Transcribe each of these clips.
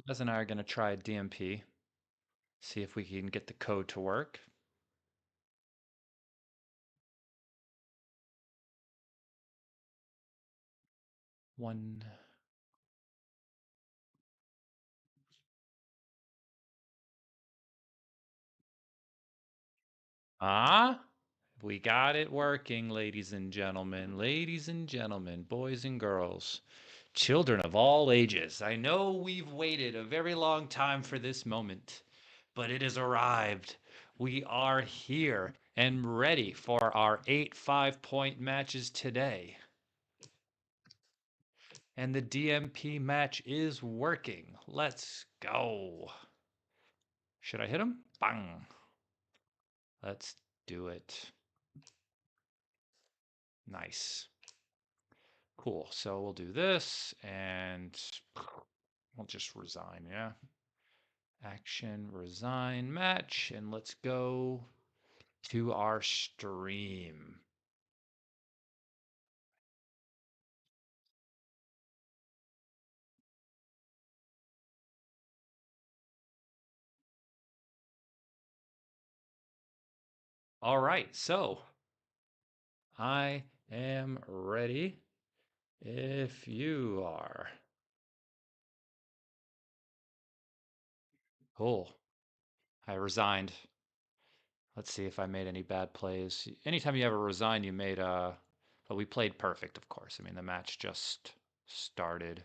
Gaz and I are going to try DMP, see if we can get the code to work. One. We got it working, ladies and gentlemen. Ladies and gentlemen, boys and girls, children of all ages. I know we've waited a very long time for this moment, but it has arrived. We are here and ready for our 8 5-point matches today. And the DMP match is working. Let's go. Should I hit him? Bang. Let's do it. Nice. Cool. So we'll do this and we'll just resign. Yeah. Action, resign, match. And let's go to our stream. All right. So I am ready if you are. Cool. I resigned. Let's see if I made any bad plays. Anytime you ever resign, you made but we played perfect, of course. I mean, the match just started.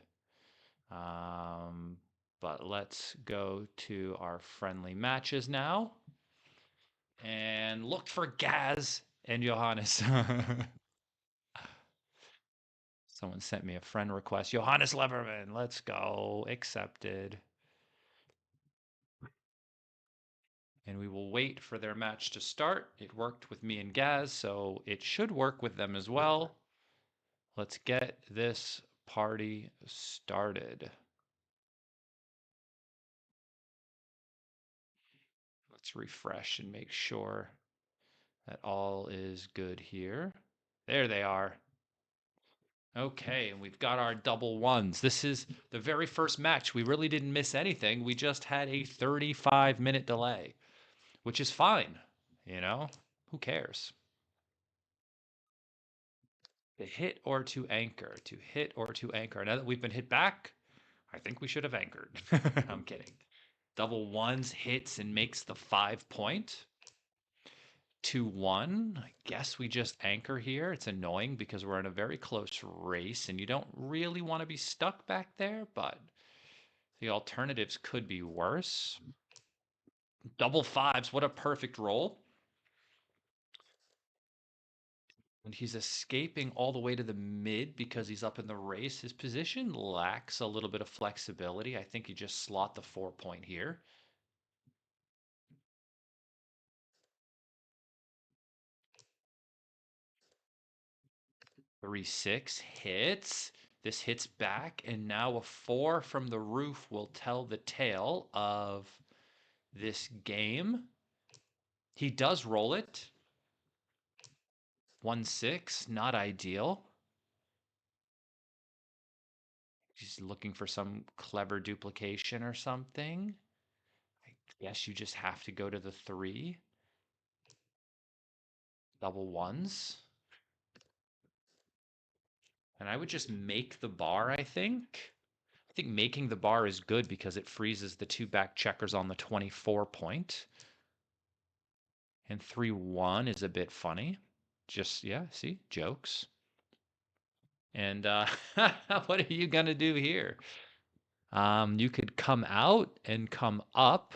But let's go to our friendly matches now and look for Gaz and Johannes. Someone sent me a friend request. Johannes Levermann, let's go. Accepted. And we will wait for their match to start. It worked with me and Gaz, so it should work with them as well. Let's get this party started. Let's refresh and make sure that all is good here. There they are. Okay, and we've got our double ones. This is the very first match. We really didn't miss anything. We just had a 35-minute delay, which is fine. You know, who cares? To hit or to anchor, to hit or to anchor. Now that we've been hit back, I think we should have anchored. I'm kidding. Double ones hits and makes the 5-point. 2-1. I guess we just anchor here. It's annoying because we're in a very close race and you don't really want to be stuck back there, but the alternatives could be worse. Double fives. What a perfect roll. And he's escaping all the way to the mid because he's up in the race. His position lacks a little bit of flexibility. I think you just slot the 4-point here. Three, 6 hits. This hits back, and now a 4 from the roof will tell the tale of this game. He does roll it. 1-6, not ideal. He's looking for some clever duplication or something. I guess you just have to go to the 3. Double ones. And I would just make the bar, I think. I think making the bar is good because it freezes the 2 back checkers on the 24-point. And 3-1 is a bit funny. Just, yeah, see, jokes. And what are you going to do here? You could come out and come up.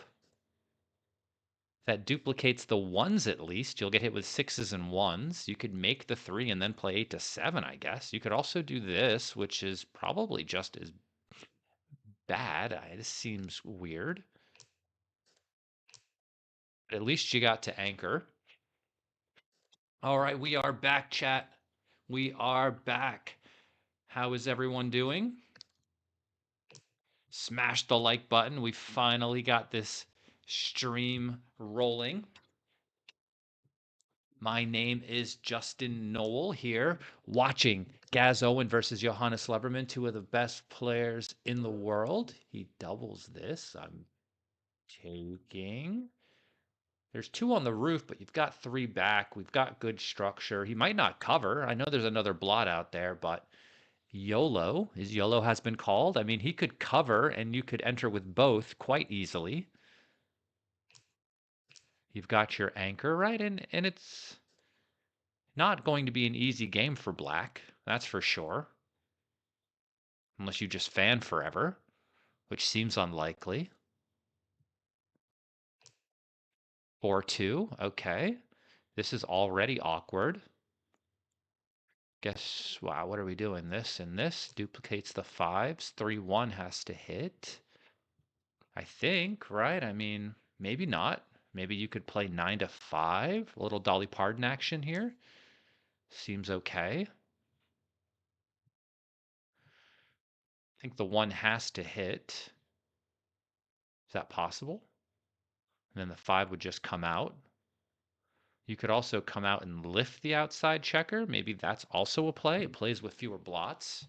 That duplicates the ones at least. You'll get hit with 6s and 1s. You could make the 3 and then play 8-7, I guess. You could also do this, which is probably just as bad. This seems weird. But at least you got to anchor. All right, we are back, chat. We are back. How is everyone doing? Smash the like button. We finally got this stream rolling. My name is Justin Noel here, watching Gaz Owen versus Johannes Levermann, two of the best players in the world. He doubles this. I'm taking. There's two on the roof, but you've got three back. We've got good structure. He might not cover. I know there's another blot out there, but YOLO, his YOLO has been called. I mean, he could cover and you could enter with both quite easily. You've got your anchor, right? And it's not going to be an easy game for black, that's for sure. Unless you just fan forever, which seems unlikely. 4-2, okay. This is already awkward. Guess, wow, what are we doing? This and this duplicates the fives. 3-1 has to hit. I think, right? I mean, maybe not. Maybe you could play 9-5. A little Dolly Parton action here. Seems okay. I think the one has to hit. Is that possible? And then the five would just come out. You could also come out and lift the outside checker. Maybe that's also a play. It plays with fewer blots.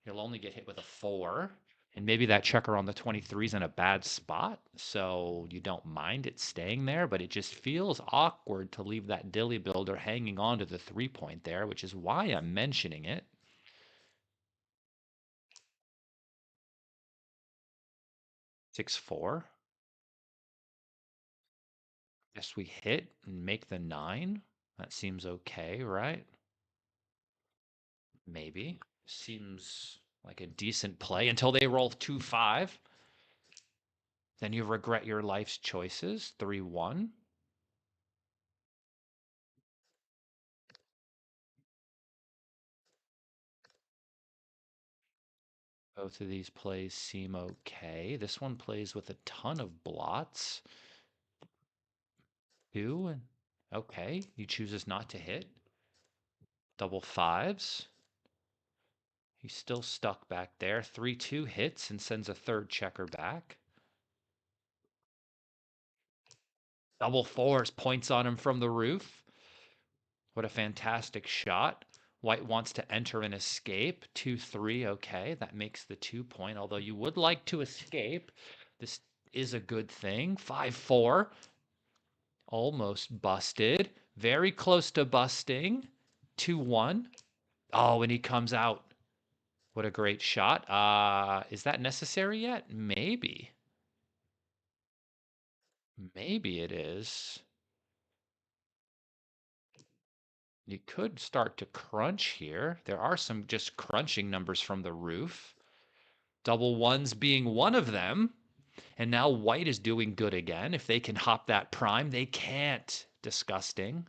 You'll only get hit with a 4. And maybe that checker on the 23 is in a bad spot, so you don't mind it staying there, but it just feels awkward to leave that dilly builder hanging on to the 3-point there, which is why I'm mentioning it. 6-4. Guess we hit and make the 9. That seems okay, right? Maybe. Seems like a decent play until they roll 2-5. Then you regret your life's choices. 3-1. Both of these plays seem okay. This one plays with a ton of blots. 2, and okay, he chooses not to hit. Double fives. He's still stuck back there. 3-2 hits and sends a third checker back. Double fours points on him from the roof. What a fantastic shot. White wants to enter and escape. 2-3, okay, that makes the 2-point, although you would like to escape. This is a good thing. 5-4. Almost busted. Very close to busting. 2-1. Oh, and he comes out. What a great shot. Is that necessary yet? Maybe. Maybe it is. You could start to crunch here. There are some just crunching numbers from the roof. Double ones being one of them. And now white is doing good again. If they can hop that prime, they can't. Disgusting.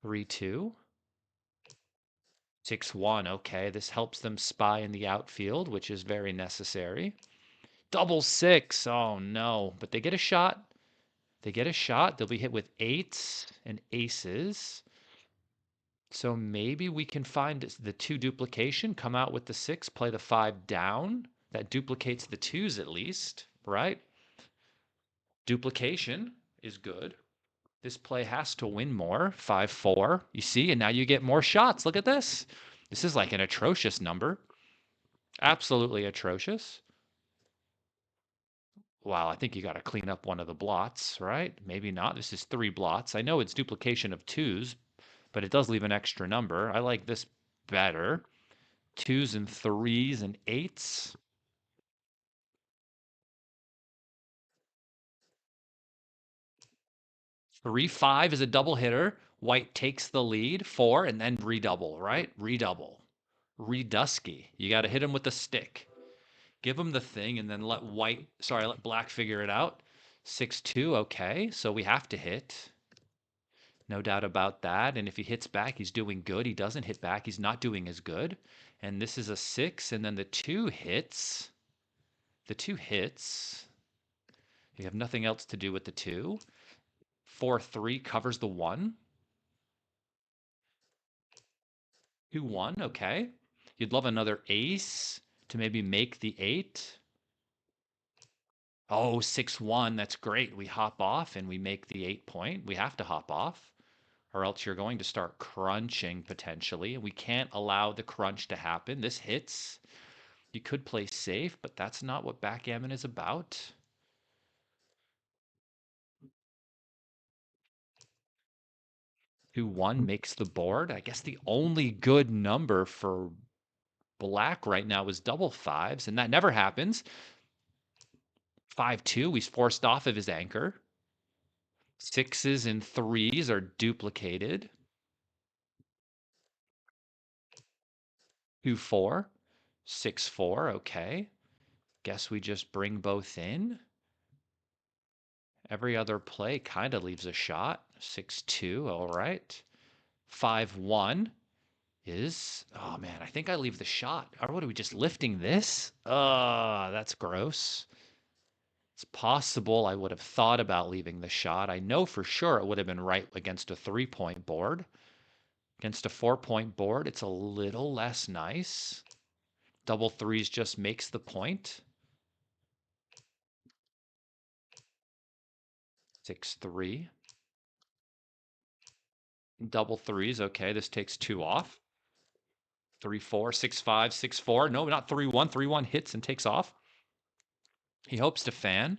3-2. 6-1. Okay, this helps them spy in the outfield, which is very necessary. Double six. Oh no. But they get a shot. They get a shot. They'll be hit with eights and aces. So maybe we can find the 2 duplication, come out with the 6, play the 5 down. That duplicates the 2s at least, right? Duplication is good. This play has to win more. 5-4. You see, and now you get more shots. Look at this. This is like an atrocious number. Absolutely atrocious. Wow, I think you got to clean up one of the blots, right? Maybe not. This is 3 blots. I know it's duplication of 2s, but it does leave an extra number. I like this better. 2s and 3s and 8s. 3-5 is a double hitter. White takes the lead. 4 and then redouble, right? Redouble. Redusky. You got to hit him with the stick. Give him the thing and then let black figure it out. 6-2, okay. So we have to hit. No doubt about that. And if he hits back, he's doing good. He doesn't hit back, he's not doing as good. And this is a 6, and then the 2 hits. The 2 hits. You have nothing else to do with the 2. 4-3 covers the 1. 2-1, okay. You'd love another ace to maybe make the 8. Oh, 6-1. That's great. We hop off and we make the 8 point. We have to hop off, or else you're going to start crunching potentially. And we can't allow the crunch to happen. This hits. You could play safe, but that's not what backgammon is about. 2-1 makes the board. I guess the only good number for black right now is double fives, and that never happens. 5-2, he's forced off of his anchor. Sixes and threes are duplicated. 2-4, 6-4, okay. Guess we just bring both in. Every other play kind of leaves a shot. 6-2, all right. 5-1 is, oh man, I think I leave the shot. Or what are we just lifting this? That's gross. It's possible I would have thought about leaving the shot. I know for sure it would have been right against a 3-point board. Against a 4-point board, it's a little less nice. Double threes just makes the point. 6-3. Double threes, okay, this takes 2 off. 3-4, 6-5, 6-4. No, not 3-1. 3-1 hits and takes off. He hopes to fan.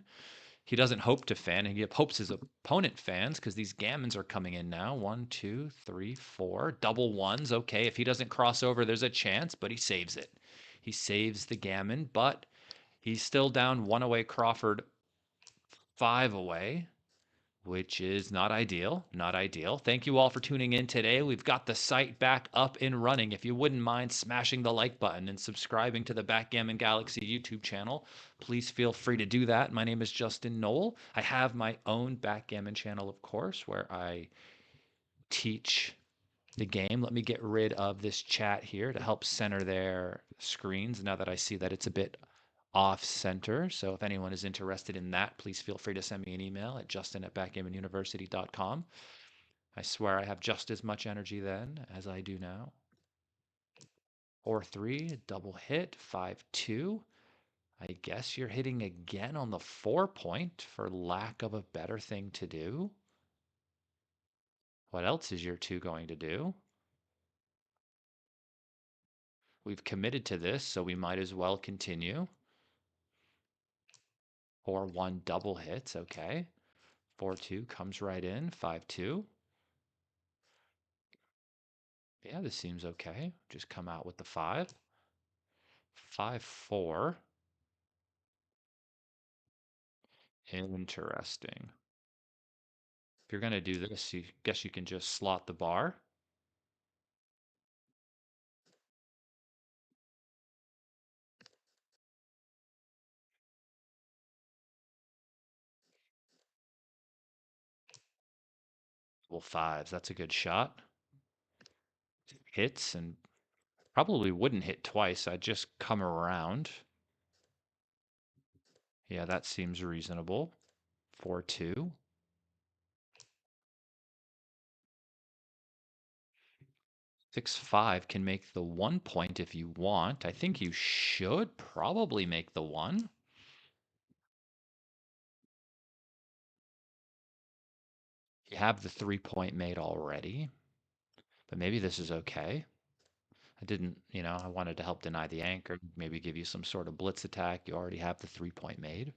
He doesn't hope to fan, and he hopes his opponent fans because these gammons are coming in now. 1, 2, 3, 4. Double ones. Okay, if he doesn't cross over, there's a chance, but he saves it. He saves the gammon, but he's still down 1 away. Crawford 5 away, which is not ideal. Not ideal. Thank you all for tuning in today. We've got the site back up and running. If you wouldn't mind smashing the like button and subscribing to the Backgammon Galaxy YouTube channel, please feel free to do that. My name is Justin Knoll. I have my own Backgammon channel, of course, where I teach the game. Let me get rid of this chat here to help center their screens now that I see that it's a bit off center. So if anyone is interested in that, please feel free to send me an email at justin@backgammonuniversity.com. I swear I have just as much energy then as I do now. 4-3, double hit, 5-2. I guess you're hitting again on the 4-point for lack of a better thing to do. What else is your 2 going to do? We've committed to this, so we might as well continue. 4-1 double hits, okay. 4-2 comes right in, 5-2. Yeah, this seems okay. Just come out with the 5. 5-4. Interesting. If you're going to do this, you guess you can just slot the bar. Well, 5s. That's a good shot. Hits and probably wouldn't hit twice. I'd just come around. Yeah, that seems reasonable. 4-2. 6-5 can make the 1-point if you want. I think you should probably make the 1. You have the 3-point made already, but maybe this is okay. I didn't, I wanted to help deny the anchor, maybe give you some sort of blitz attack. You already have the 3-point made.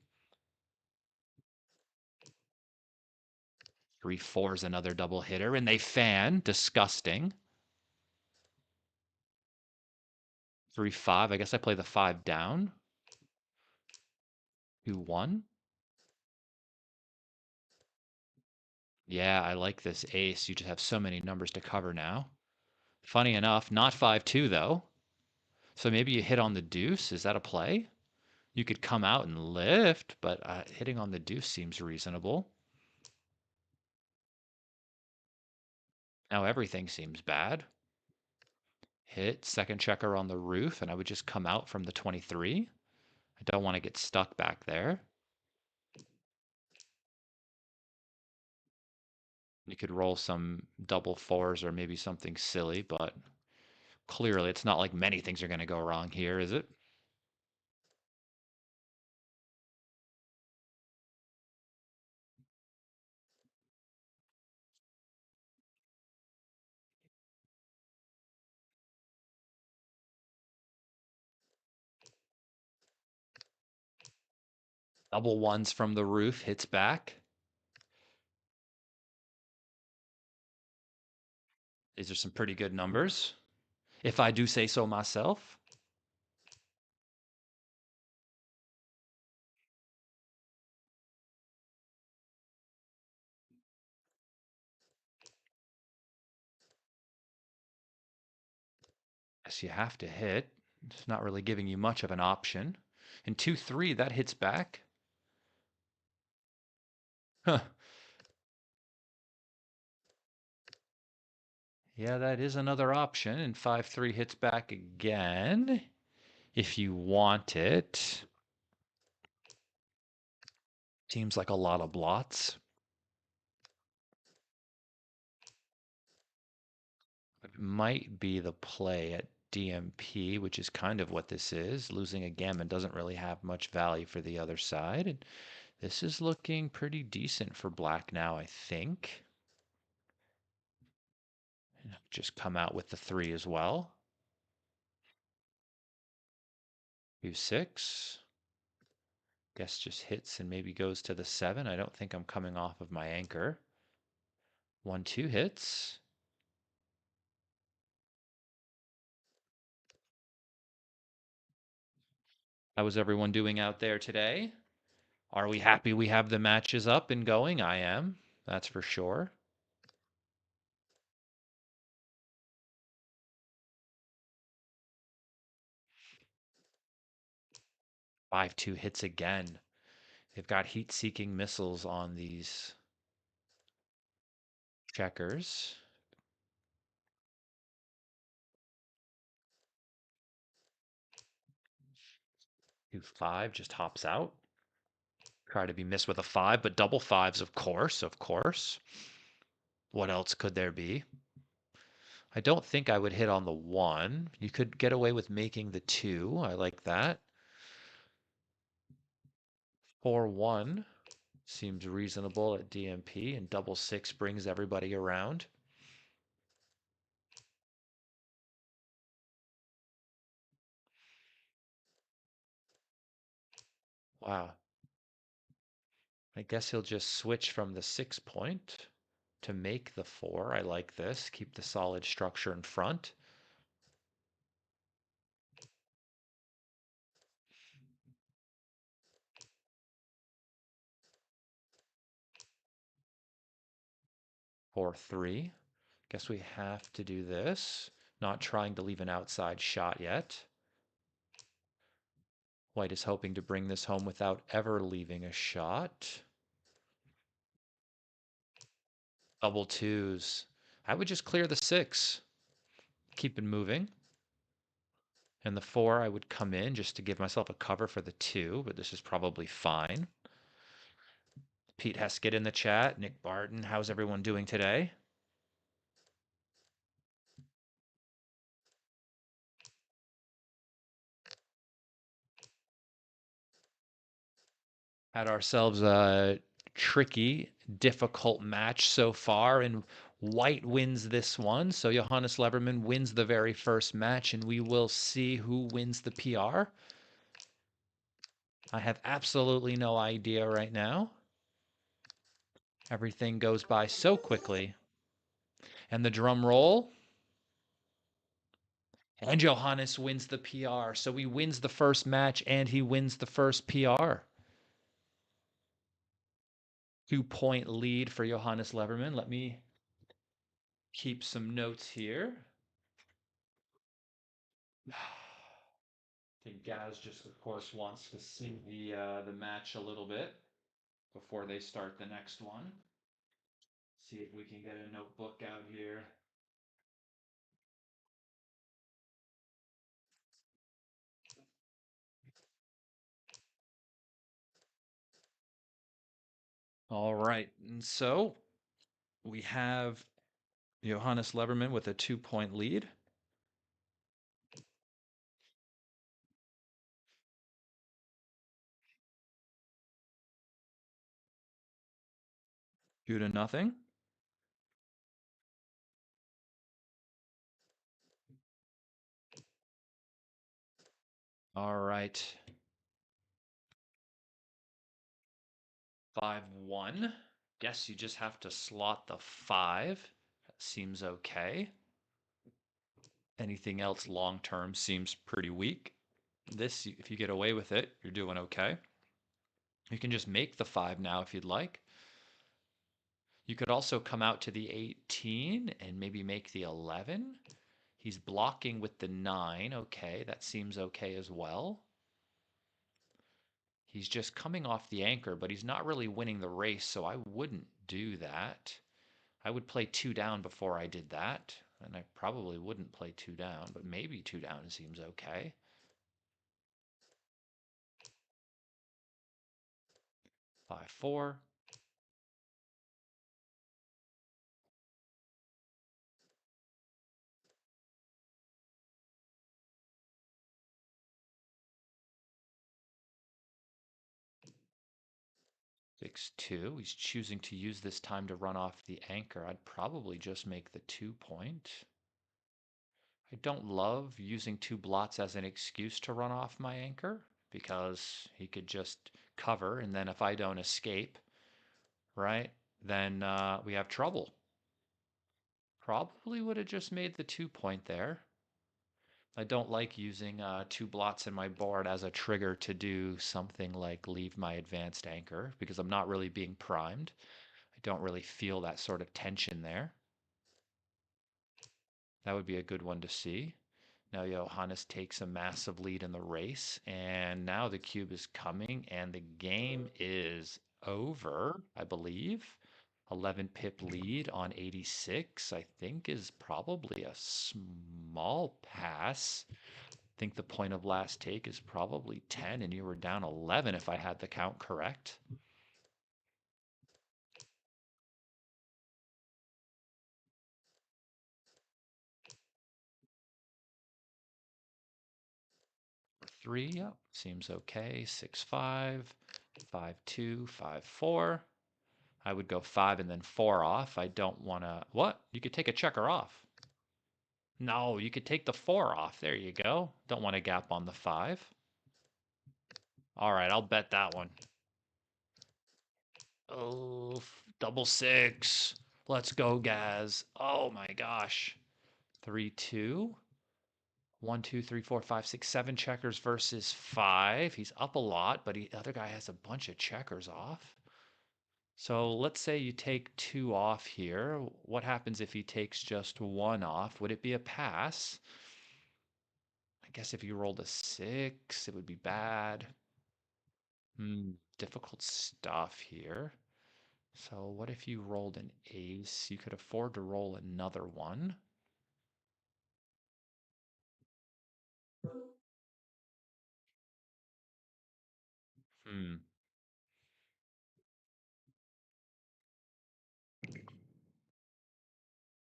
3-4 is another double hitter, and they fan. Disgusting. 3-5. I guess I play the 5 down. 2-1. Yeah, I like this ace. You just have so many numbers to cover now. Funny enough, not 5-2 though. So maybe you hit on the deuce. Is that a play? You could come out and lift, but hitting on the deuce seems reasonable. Now everything seems bad. Hit, second checker on the roof, and I would just come out from the 23. I don't want to get stuck back there. You could roll some double 4s or maybe something silly, but clearly it's not like many things are going to go wrong here, is it? Double ones from the roof hits back. These are some pretty good numbers, if I do say so myself. Yes, you have to hit. It's not really giving you much of an option. And 2-3, that hits back. Huh. Yeah, that is another option. And 5-3 hits back again if you want it. Seems like a lot of blots. It might be the play at DMP, which is kind of what this is. Losing a gammon doesn't really have much value for the other side. And this is looking pretty decent for black now, I think. Just come out with the 3 as well. 2-6. Guess just hits and maybe goes to the 7. I don't think I'm coming off of my anchor. 1-2 hits. How is everyone doing out there today? Are we happy we have the matches up and going? I am. That's for sure. 5-2 hits again. They've got heat-seeking missiles on these checkers. 2-5 just hops out. Try to be missed with a 5, but double 5s, of course, of course. What else could there be? I don't think I would hit on the 1. You could get away with making the 2. I like that. 4-1 seems reasonable at DMP, and double 6 brings everybody around. Wow. I guess he'll just switch from the 6 point to make the 4. I like this. Keep the solid structure in front. Or 3. Guess we have to do this. Not trying to leave an outside shot yet. White is hoping to bring this home without ever leaving a shot. Double 2s. I would just clear the 6. Keep it moving. And the 4, I would come in just to give myself a cover for the 2, but this is probably fine. Pete Heskett in the chat. Nick Barton, how's everyone doing today? Had ourselves a tricky, difficult match so far, and White wins this one. So Johannes Levermann wins the very first match, and we will see who wins the PR. I have absolutely no idea right now. Everything goes by so quickly. And the drum roll. And Johannes wins the PR. So he wins the first match and he wins the first PR. 2-point lead for Johannes Levermann. Let me keep some notes here. I think Gaz just, of course, wants to see the match a little bit before they start the next one. See if we can get a notebook out here. All right, and so we have Johannes Levermann with a 2-point lead. 2-0. All right. 5-1. Guess you just have to slot the 5. That seems okay. Anything else long term seems pretty weak. This, if you get away with it, you're doing okay. You can just make the 5 now if you'd like. You could also come out to the 18 and maybe make the 11. He's blocking with the 9. Okay, that seems okay as well. He's just coming off the anchor, but he's not really winning the race, so I wouldn't do that. I would play 2 down before I did that, and I probably wouldn't play 2 down, but maybe 2 down seems okay. 5-4. 6-2. He's choosing to use this time to run off the anchor. I'd probably just make the 2 point. I don't love using 2 blots as an excuse to run off my anchor because he could just cover, and then if I don't escape, right, then we have trouble. Probably would have just made the 2 point there. I don't like using 2 blots in my board as a trigger to do something like leave my advanced anchor because I'm not really being primed. I don't really feel that sort of tension there. That would be a good one to see. Now Johannes takes a massive lead in the race, and now the cube is coming, and the game is over, I believe. 11 pip lead on 86, I think, is probably a small pass. I think the point of last take is probably 10, and you were down 11 if I had the count correct. Three, yep, seems okay. 6-5, 5-2, 5-4. I would go 5 and then 4 off. I don't want to. What? You could take a checker off. No, you could take the 4 off. There you go. Don't want a gap on the 5. All right, I'll bet that one. Oh, double 6. Let's go, Gaz. Oh my gosh. 3-2. 1, 2, 3, 4, 5, 6, 7 checkers versus 5. He's up a lot, but the other guy has a bunch of checkers off. So let's say you take 2 off here. What happens if he takes just 1 off? Would it be a pass? I guess if you rolled a 6, it would be bad. Difficult stuff here. So what if you rolled an ace? You could afford to roll another one. Hmm.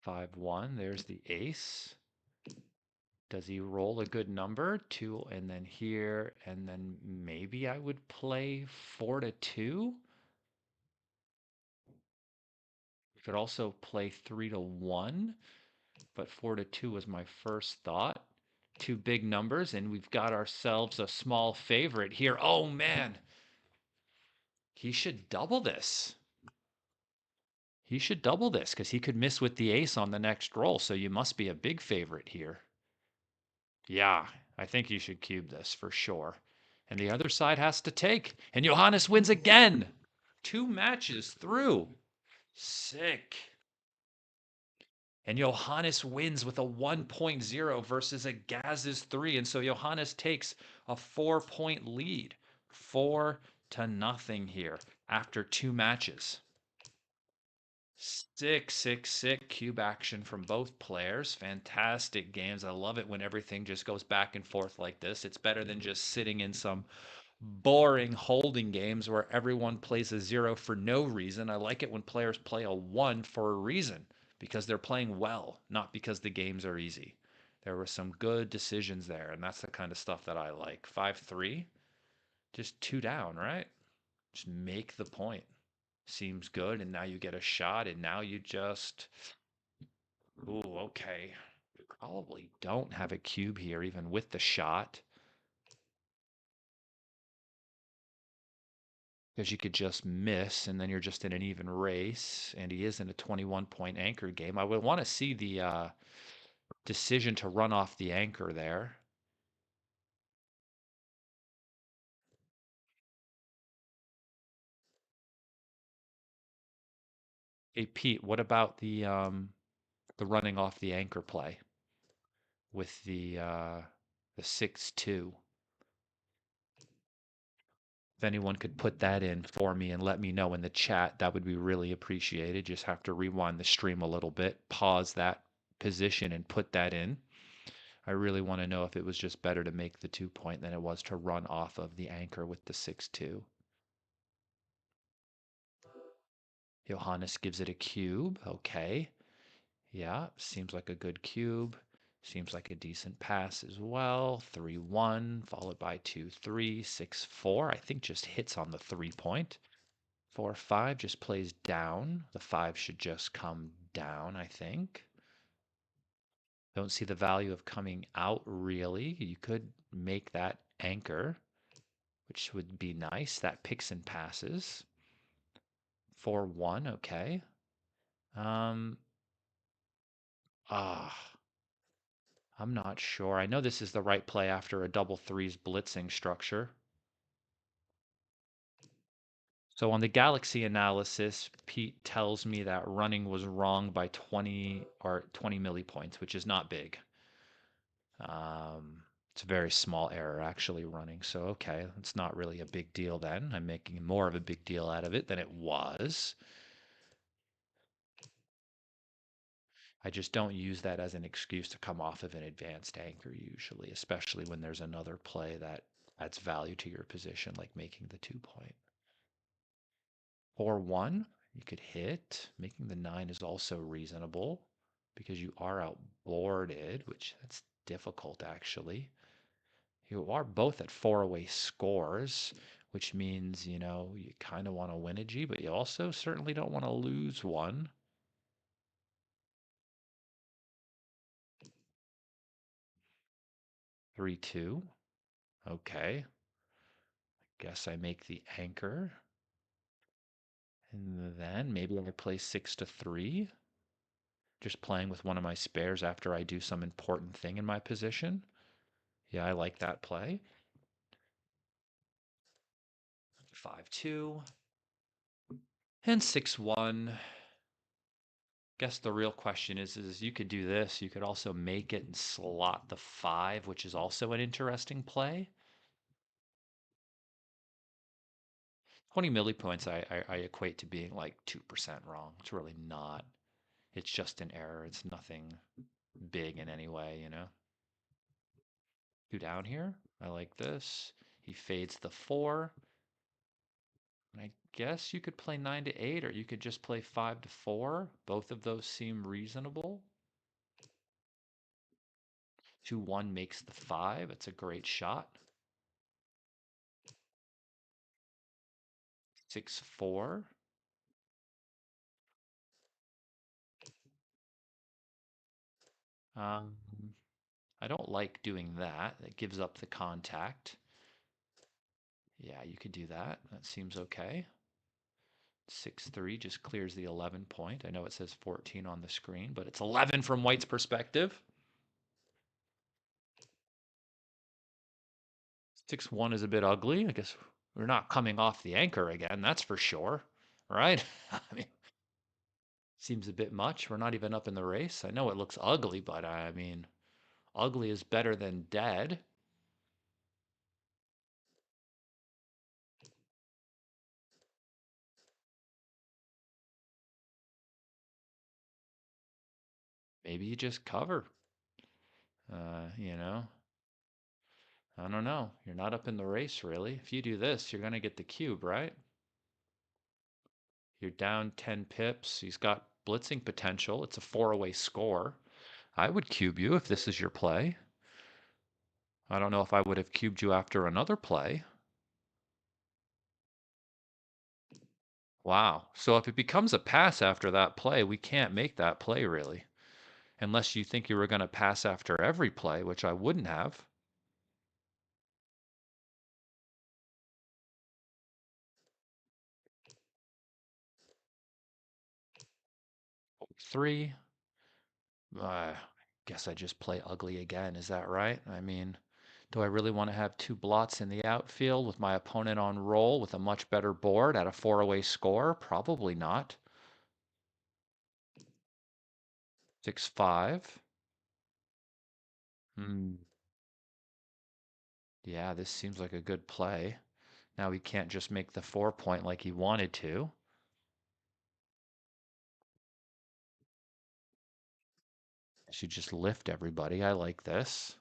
5-1. There's the ace. Does he roll a good number? 2, and then here, and then maybe I would play 4-2. You could also play 3-1, but 4-2 was my first thought. 2 big numbers, and we've got ourselves a small favorite here. Oh man, he should double this. He should double this because he could miss with the ace on the next roll, so you must be a big favorite here. Yeah, I think you should cube this for sure. And the other side has to take. And Johannes wins again. 2 matches through. Sick. And Johannes wins with a 1.0 versus a Gaz's 3. And so Johannes takes a 4-point lead. 4-0 here after 2 matches. Sick cube action from both players. Fantastic games. I love it when everything just goes back and forth like this. It's better than just sitting in some boring holding games where everyone plays a 0 for no reason. I like it when players play a 1 for a reason because they're playing well, not because the games are easy. There were some good decisions there, and that's the kind of stuff that I like. 5-3, just 2 down, right? Just make the point. Seems good, and now you get a shot, and now you just. Ooh, okay. Probably don't have a cube here, even with the shot. because you could just miss and then you're just in an even race. And he is in a 21-point anchor game. I would want to see the decision to run off the anchor there. Hey Pete, what about the running off the anchor play with the 6-2? If anyone could put that in for me and let me know in the chat, that would be really appreciated. Just have to rewind the stream a little bit, pause that position and put that in. I really want to know if it was just better to make the 2-point than it was to run off of the anchor with the 6-2. Johannes gives it a cube. Okay. Yeah, seems like a good cube. Seems like a decent pass as well. 3-1, followed by 2-3, 6-4. I think just hits on the 3-point. 4-5 just plays down. The 5 should just come down, I think. Don't see the value of coming out really. You could make that anchor, which would be nice. That picks and passes. 4-1, okay. Um, ah, I'm not sure. I know this is the right play after a double threes blitzing structure. So on the Galaxy analysis, Pete tells me that running was wrong by 20 or 20 millipoints, which is not big. It's a very small error actually running. So, okay, it's not really a big deal then. I'm making more of a big deal out of it than it was. I just don't use that as an excuse to come off of an advanced anchor usually, especially when there's another play that adds value to your position, like making the 2-point. 4-1, you could hit. Making the 9 is also reasonable because you are outboarded, which that's difficult actually. You are both at 4-away scores, which means, you know, you kind of want to win a G, but you also certainly don't want to lose one. 3-2. Okay. Guess I make the anchor. And then maybe I play 6-3. Just playing with one of my spares after I do some important thing in my position. Yeah, I like that play. 5-2. And 6-1. Guess the real question is you could do this. You could also make it and slot the 5, which is also an interesting play. 20 millipoints I equate to being like 2% wrong. It's really not. It's just an error. It's nothing big in any way, you know? 2 down here. I like this. He fades the 4. And I guess you could play 9-8, or you could just play 5-4. Both of those seem reasonable. 2-1 makes the 5. It's a great shot. 6-4. Um, I don't like doing that. That gives up the contact. Yeah, you could do that. That seems okay. 6-3 just clears the 11 point. I know it says 14 on the screen, but it's 11 from White's perspective. 6-1 is a bit ugly. I guess we're not coming off the anchor again, that's for sure. Right? I mean, seems a bit much. We're not even up in the race. I know it looks ugly, but I mean, ugly is better than dead. Maybe you just cover. You know, I don't know. You're not up in the race, really. If you do this, you're going to get the cube, right? You're down 10 pips. He's got blitzing potential. It's a 4-away score. I would cube you if this is your play. I don't know if I would have cubed you after another play. Wow. So if it becomes a pass after that play, we can't make that play really. Unless you think you were going to pass after every play, which I wouldn't have. 3. Guess I just play ugly again. Is that right? I mean, do I really want to have two blots in the outfield with my opponent on roll with a much better board at a 4-away score? Probably not. 6-5. Hmm. Yeah, this seems like a good play. Now he can't just make the 4-point like he wanted to. I should just lift everybody. I like this.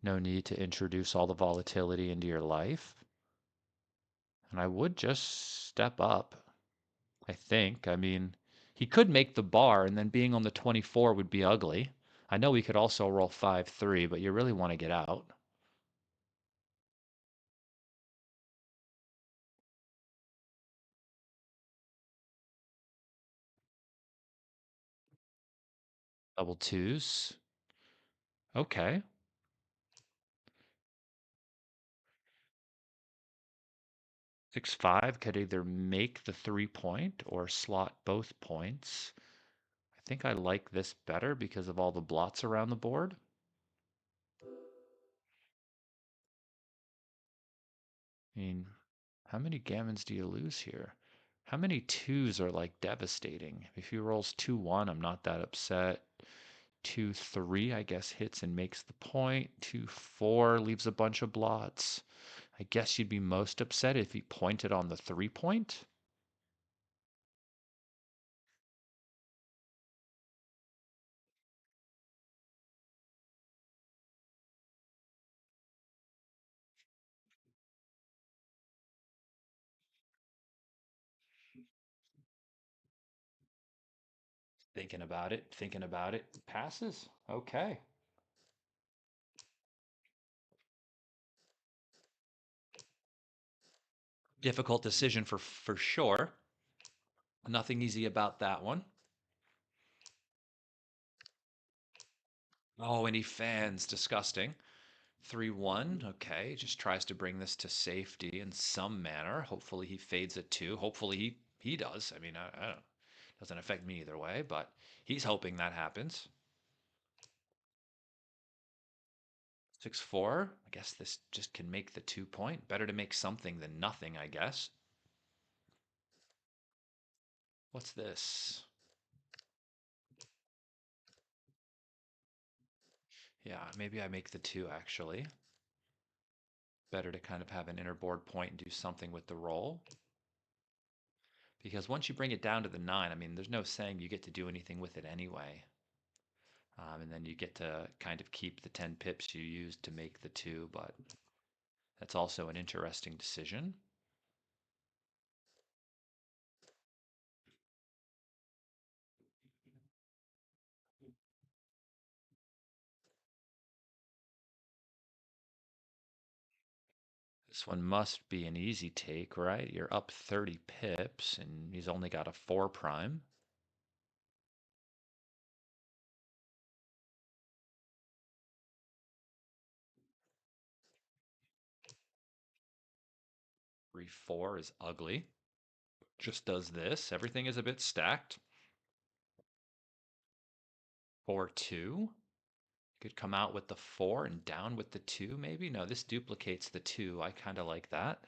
No need to introduce all the volatility into your life. And I would just step up, I think. I mean, he could make the bar, and then being on the 24 would be ugly. I know he could also roll 5-3, but you really want to get out. Double twos. Okay. 6-5 could either make the 3-point or slot both points. I think I like this better because of all the blots around the board. I mean, how many gammons do you lose here? How many twos are like devastating? If he rolls 2-1, I'm not that upset. 2-3, I guess, hits and makes the point. 2-4 leaves a bunch of blots. I guess you'd be most upset if he pointed on the 3-point. Thinking about it, passes. Okay. Difficult decision for sure. Nothing easy about that one. Oh, and he fans. Disgusting. 3-1. Okay, just tries to bring this to safety in some manner. Hopefully he fades it too. Hopefully he does. I mean, I don't. Doesn't affect me either way, but he's hoping that happens. 6-4. I guess this just can make the 2-point. Better to make something than nothing, I guess. What's this? Yeah, maybe I make the 2 actually. Better to kind of have an inner board point and do something with the roll. Because once you bring it down to the 9, I mean, there's no saying you get to do anything with it anyway. And then you get to kind of keep the 10 pips you used to make the 2, but that's also an interesting decision. This one must be an easy take, right? You're up 30 pips, and he's only got a 4 prime. 3-4 is ugly. Just does this. Everything is a bit stacked. 4-2. Could come out with the 4 and down with the 2, maybe? No, this duplicates the 2. I kind of like that.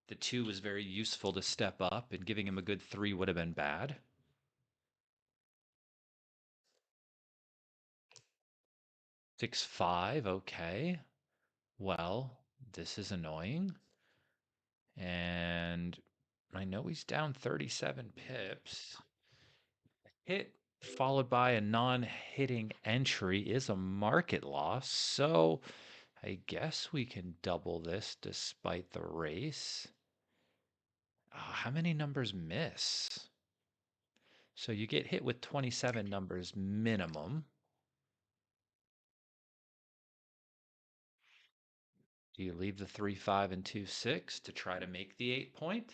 The 2 was very useful to step up, and giving him a good 3 would have been bad. 6-5, okay. Well, this is annoying. And I know he's down 37 pips. Hit followed by a non-hitting entry is a market loss, so I guess we can double this despite the race. How many numbers miss? So you get hit with 27 numbers minimum. Do you leave the 3-5 and 2-6 to try to make the 8-point?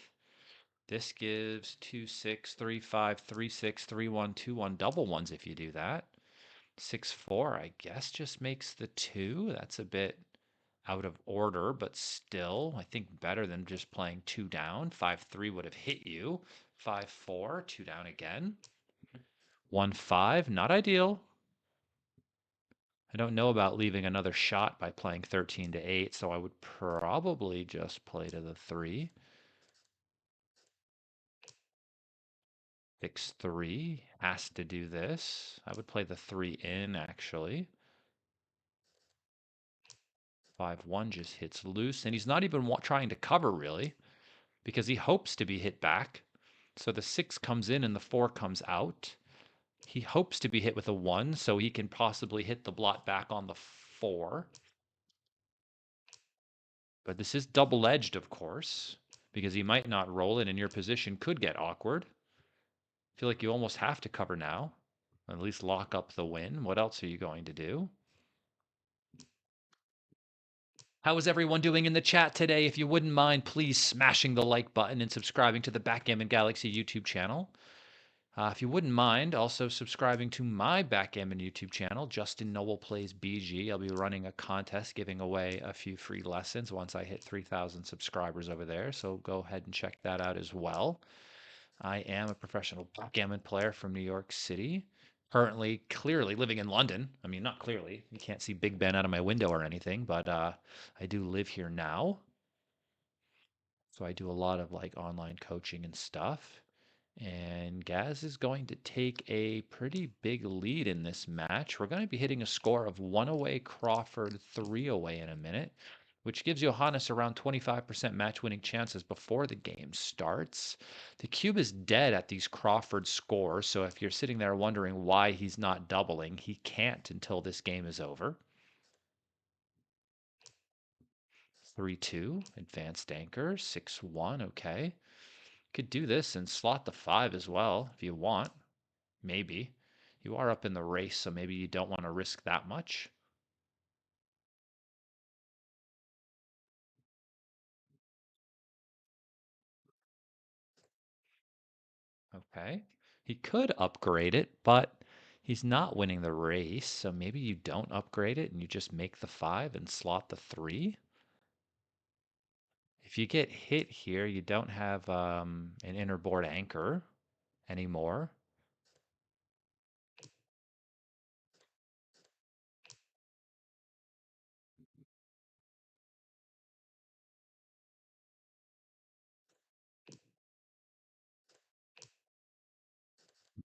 This gives 2-6, 3-5, 3-6, 3-1, 2-1 double ones if you do that. 6-4, I guess, just makes the 2. That's a bit out of order, but still, I think better than just playing 2 down. 5-3 would have hit you. 5-4, 2 down again. 1-5, not ideal. I don't know about leaving another shot by playing 13-8, so I would probably just play to the 3. 6-3 has to do this. I would play the 3 in, actually. 5-1 just hits loose, and he's not even trying to cover, really, because he hopes to be hit back. So the 6 comes in and the 4 comes out. He hopes to be hit with a 1, so he can possibly hit the blot back on the 4. But this is double-edged, of course, because he might not roll it, and your position could get awkward. I feel like you almost have to cover now, at least lock up the win. What else are you going to do? How is everyone doing in the chat today? If you wouldn't mind, please smashing the like button and subscribing to the Backgammon Galaxy YouTube channel. If you wouldn't mind also subscribing to my Backgammon YouTube channel, Justin Noble Plays BG. I'll be running a contest giving away a few free lessons once I hit 3,000 subscribers over there, so go ahead and check that out as well. I am a professional backgammon player from New York City, currently clearly living in London. I mean, not clearly. You can't see Big Ben out of my window or anything, but I do live here now. So I do a lot of like online coaching and stuff. And Gaz is going to take a pretty big lead in this match. We're going to be hitting a score of 1 away Crawford, 3 away in a minute, which gives Johannes around 25% match winning chances before the game starts. The cube is dead at these Crawford scores, so if you're sitting there wondering why he's not doubling, he can't until this game is over. 3-2, advanced anchor, 6-1, okay. Could do this and slot the 5 as well if you want. Maybe. You are up in the race, so maybe you don't want to risk that much. Okay. He could upgrade it, but he's not winning the race, so maybe you don't upgrade it and you just make the 5 and slot the 3. If you get hit here, you don't have an inner board anchor anymore.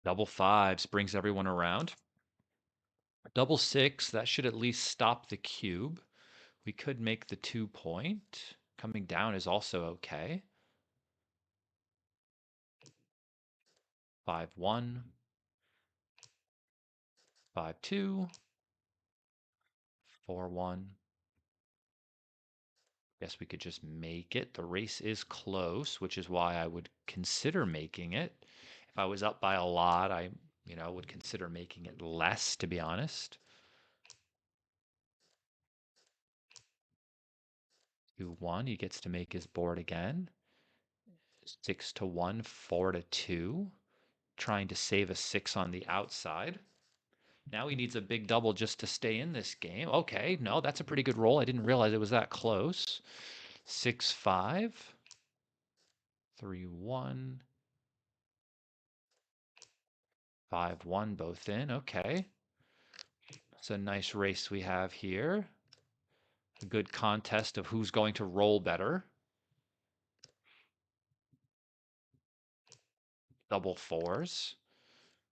Double 5s brings everyone around. Double 6, that should at least stop the cube. We could make the 2 point. Coming down is also okay. 5-1. 5-2. 4-1. Guess we could just make it. The race is close, which is why I would consider making it. If I was up by a lot, I, would consider making it less, to be honest. 2-1, he gets to make his board again. 6-1, 4-2. Trying to save a 6 on the outside. Now he needs a big double just to stay in this game. Okay, no, that's a pretty good roll. I didn't realize it was that close. 6-5. 3-1. 5-1, both in. Okay. It's a nice race we have here. A good contest of who's going to roll better. Double 4s.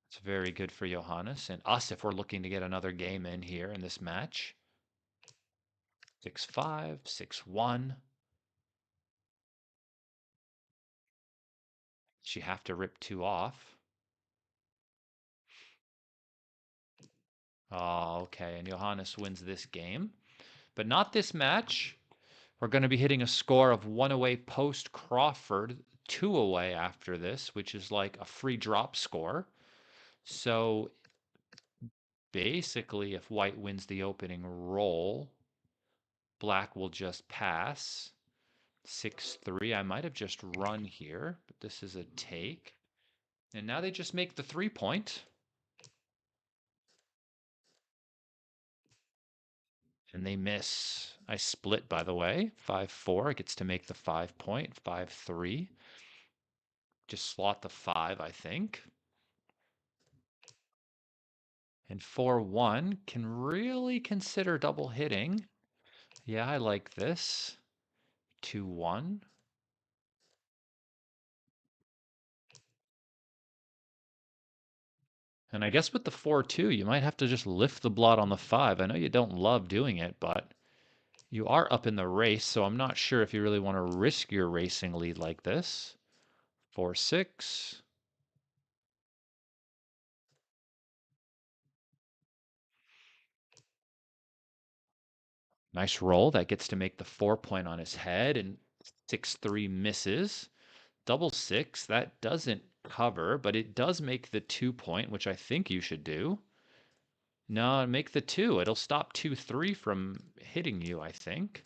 It's very good for Johannes and us if we're looking to get another game in here in this match. 6-5, 6-1. She have to rip 2 off. Oh, okay, and Johannes wins this game. But not this match. We're going to be hitting a score of 1 away post Crawford, 2 away after this, which is like a free drop score. So basically, if white wins the opening roll, black will just pass. 6-3. I might have just run here, but this is a take. And now they just make the 3 point. And they miss. I split, by the way. 5-4 gets to make the 5 point. 5-3. Just slot the 5, I think. And 4-1 can really consider double hitting. Yeah, I like this. 2-1. And I guess with the 4-2, you might have to just lift the blot on the 5. I know you don't love doing it, but you are up in the race, so I'm not sure if you really want to risk your racing lead like this. 4-6. Nice roll. That gets to make the 4-point on his head, and 6-3 misses. Double six, that doesn't cover, but it does make the 2-point, which I think you should do. No, make the 2. It'll stop 2-3 from hitting you, I think.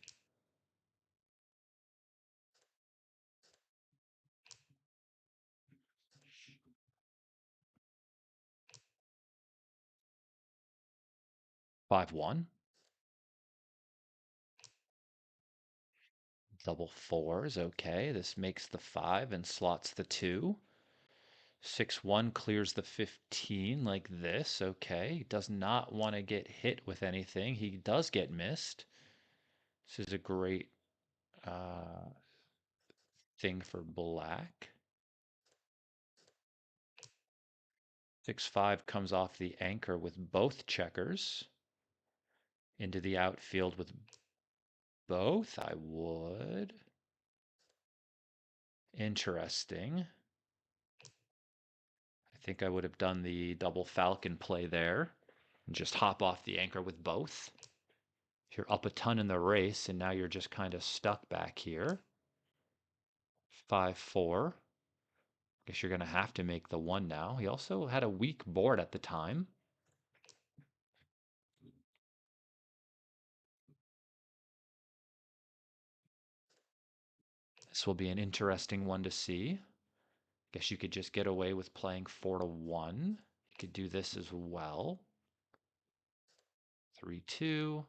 Five one. Double fours, okay. This makes the 5 and slots the 2. 6-1 clears the 15 like this, okay. He does not want to get hit with anything. He does get missed. This is a great uh, thing for black. 6-5 comes off the anchor with both checkers. Into the outfield with both, I would. Interesting. I think I would have done the double falcon play there and just hop off the anchor with both. You're up a ton in the race, and now you're just kind of stuck back here. 5-4. Guess you're going to have to make the 1 now. He also had a weak board at the time. This will be an interesting one to see. Guess you could just get away with playing 4-1. You could do this as well. 3-2.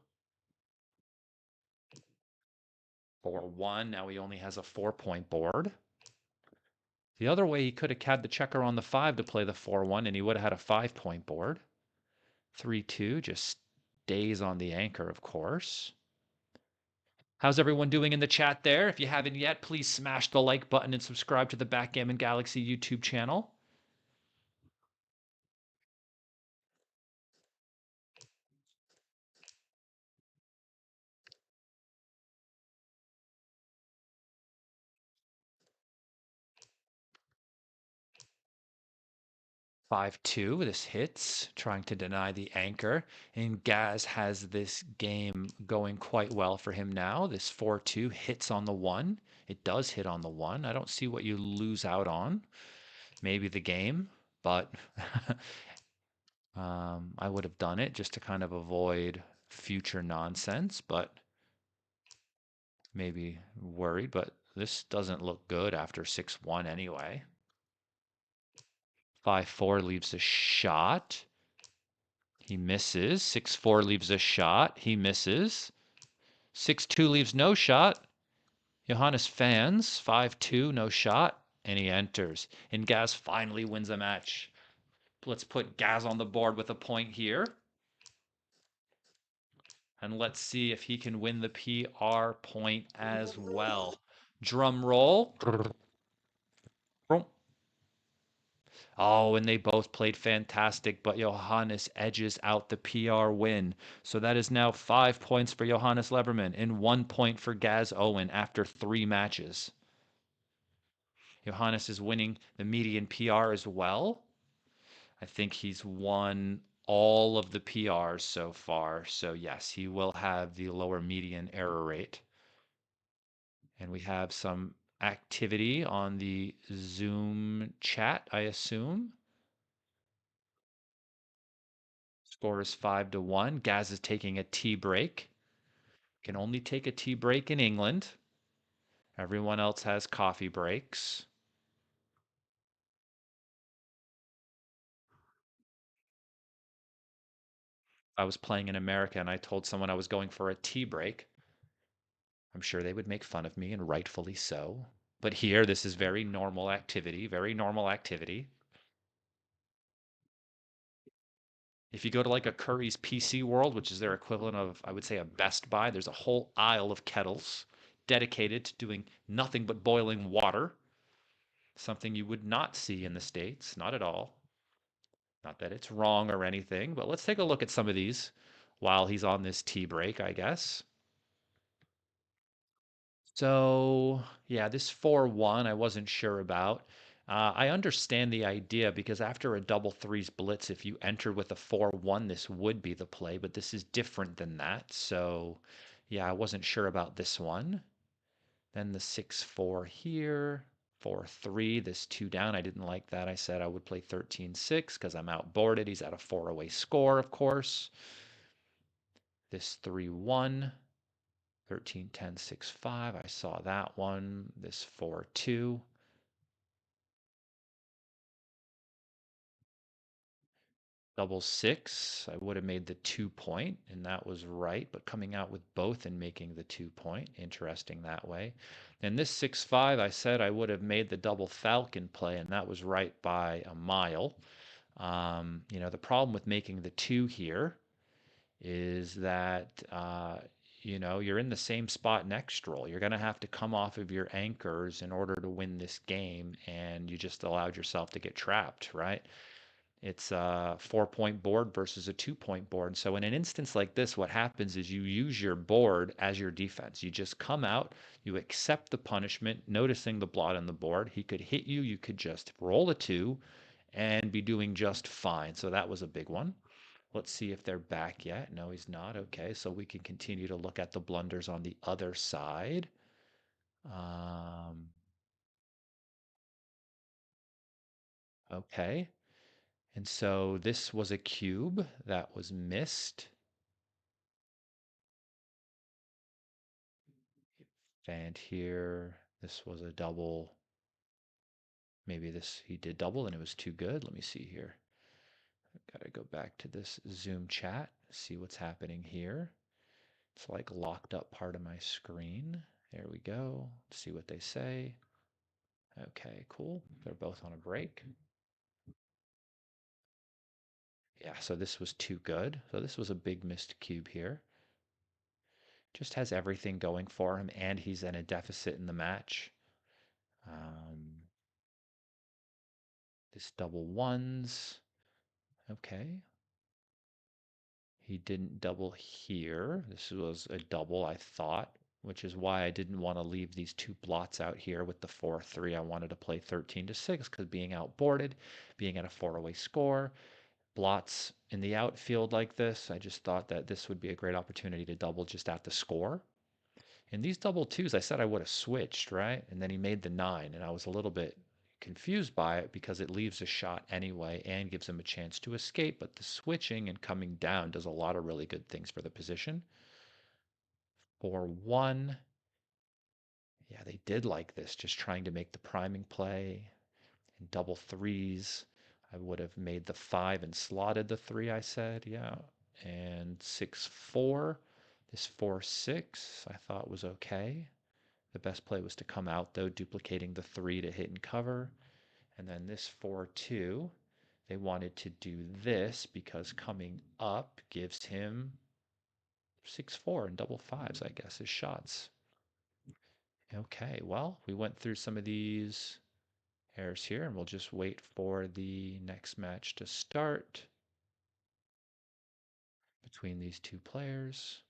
4-1. Now he only has a 4-point board. The other way, he could have had the checker on the 5 to play the 4-1, and he would have had a 5-point board. 3-2 just stays on the anchor, of course. How's everyone doing in the chat there? If you haven't yet, please smash the like button and subscribe to the Backgammon Galaxy YouTube channel. 5-2, this hits, trying to deny the anchor. And Gaz has this game going quite well for him now. This 4-2 hits on the 1. It does hit on the 1. I don't see what you lose out on. Maybe the game, but I would have done it just to kind of avoid future nonsense, but maybe worried. But this doesn't look good after 6-1 anyway. 5-4 leaves a shot. He misses. 6-4 leaves a shot. He misses. 6-2 leaves no shot. Johannes fans. 5-2, no shot. And he enters. And Gaz finally wins a match. Let's put Gaz on the board with a point here. And let's see if he can win the PR point as well. Drum roll. Oh, and they both played fantastic, but Johannes edges out the PR win. So that is now 5 points for Johannes Levermann and 1 point for Gaz Owen after 3 matches. Johannes is winning the median PR as well. I think he's won all of the PRs so far. So yes, he will have the lower median error rate. And we have some activity on the Zoom chat, I assume. Score is 5-1. Gaz is taking a tea break. Can only take a tea break in England. Everyone else has coffee breaks. I was playing in America and I told someone I was going for a tea break. I'm sure they would make fun of me, and rightfully so. But here, this is very normal activity, very normal activity. If you go to like a Curry's PC World, which is their equivalent of, I would say, a Best Buy, there's a whole aisle of kettles dedicated to doing nothing but boiling water, something you would not see in the States, not at all. Not that it's wrong or anything, but let's take a look at some of these while he's on this tea break, I guess. So, yeah, this 4-1 I wasn't sure about. I understand the idea because after a double threes blitz, if you enter with a 4-1, this would be the play, but this is different than that. So, yeah, I wasn't sure about this one. Then the 6-4 here, 4-3, this 2 down. I didn't like that. I said I would play 13-6 because I'm outboarded. He's at a 4-away score, of course. This 3-1. 13, 10, 6, 5. I saw that one. This 4, 2. Double 6. I would have made the 2-point, and that was right. But coming out with both and making the 2-point, interesting that way. And this 6-5, I said I would have made the double falcon play, and that was right by a mile. The problem with making the 2 here is that you're in the same spot next roll. You're going to have to come off of your anchors in order to win this game, and you just allowed yourself to get trapped, right? It's a 4-point board versus a 2-point board. So in an instance like this, what happens is you use your board as your defense. You just come out, you accept the punishment, noticing the blot on the board. He could hit you, you could just roll a 2 and be doing just fine. So that was a big one. Let's see if they're back yet. No, he's not. Okay, so we can continue to look at the blunders on the other side. Um, okay, and so this was a cube that was missed. And here, this was a double. Maybe this he did double and it was too good. Let me see here. I've got to go back to this Zoom chat, see what's happening here. It's like locked up part of my screen. There we go. See what they say. Okay, cool. They're both on a break. Yeah, so this was too good. So this was a big missed cube here. Just has everything going for him, and he's in a deficit in the match. This double ones. Okay. He didn't double here. This was a double, I thought, which is why I didn't want to leave these two blots out here with the 4-3. I wanted to play 13-6 because being outboarded, being at a 4-away score, blots in the outfield like this, I just thought that this would be a great opportunity to double just at the score. In these double twos, I said I would have switched, right? And then he made the 9, and I was a little bit confused by it because it leaves a shot anyway and gives him a chance to escape. But the switching and coming down does a lot of really good things for the position. 4-1. Yeah, they did like this, just trying to make the priming play. In double threes, I would have made the 5 and slotted the 3, I said. Yeah. And 6-4. This 4-6 I thought was okay. The best play was to come out, though, duplicating the 3 to hit and cover. And then this 4-2, they wanted to do this because coming up gives him 6-4 and double fives, I guess, as shots. Okay, well, we went through some of these errors here, and we'll just wait for the next match to start between these two players.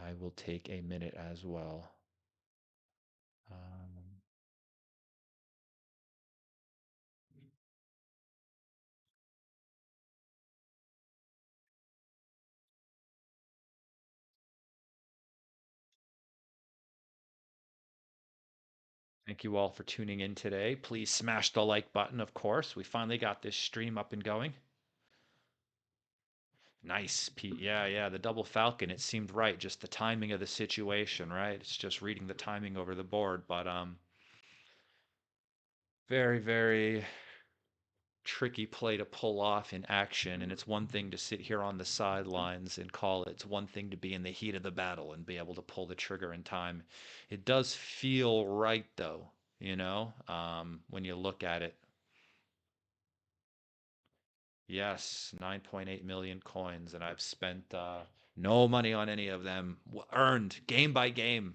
I will take a minute as well. Um, Thank you all for tuning in today. Please smash the like button, of course. We finally got this stream up and going. Nice, Pete. Yeah, yeah, the double falcon, it seemed right, just the timing of the situation, right? It's just reading the timing over the board, but very, very tricky play to pull off in action, and it's one thing to sit here on the sidelines and call it. It's one thing to be in the heat of the battle and be able to pull the trigger in time. It does feel right though, when you look at it. Yes, 9.8 million coins, and I've spent no money on any of them. Earned game by game.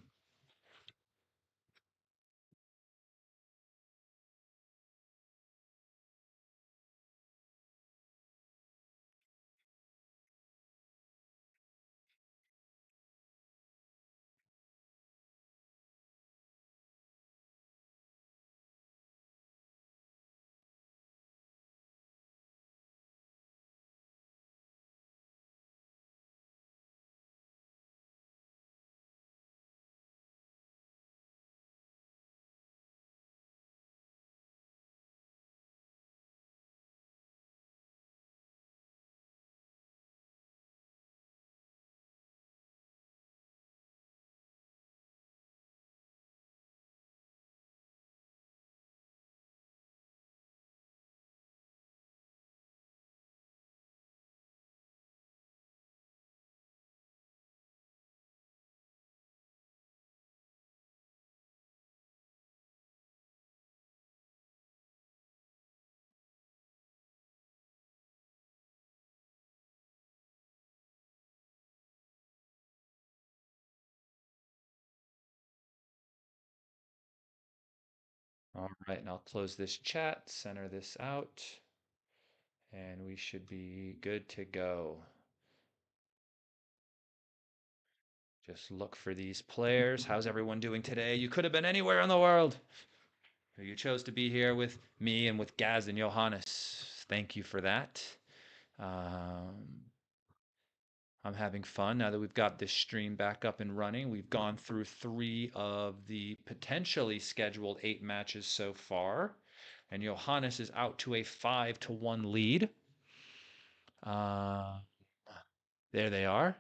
All right, and I'll close this chat, center this out, and we should be good to go. Just look for these players. How's everyone doing today? You could have been anywhere in the world. You chose to be here with me and with Gaz and Johannes. Thank you for that. Um, I'm having fun now that we've got this stream back up and running. We've gone through 3 of the potentially scheduled 8 matches so far, and Johannes is out to a 5-1 lead. Uh, there they are.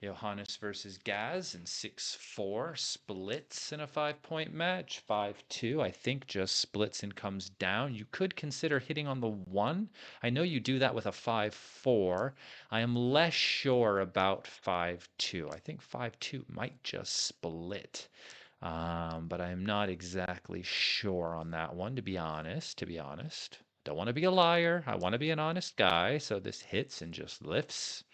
Johannes versus Gaz in 6-4 splits in a 5-point match. 5-2, I think, just splits and comes down. You could consider hitting on the 1. I know you do that with a 5-4. I am less sure about 5-2. I think 5-2 might just split. But I'm not exactly sure on that one, to be honest. Don't want to be a liar. I want to be an honest guy. So this hits and just lifts.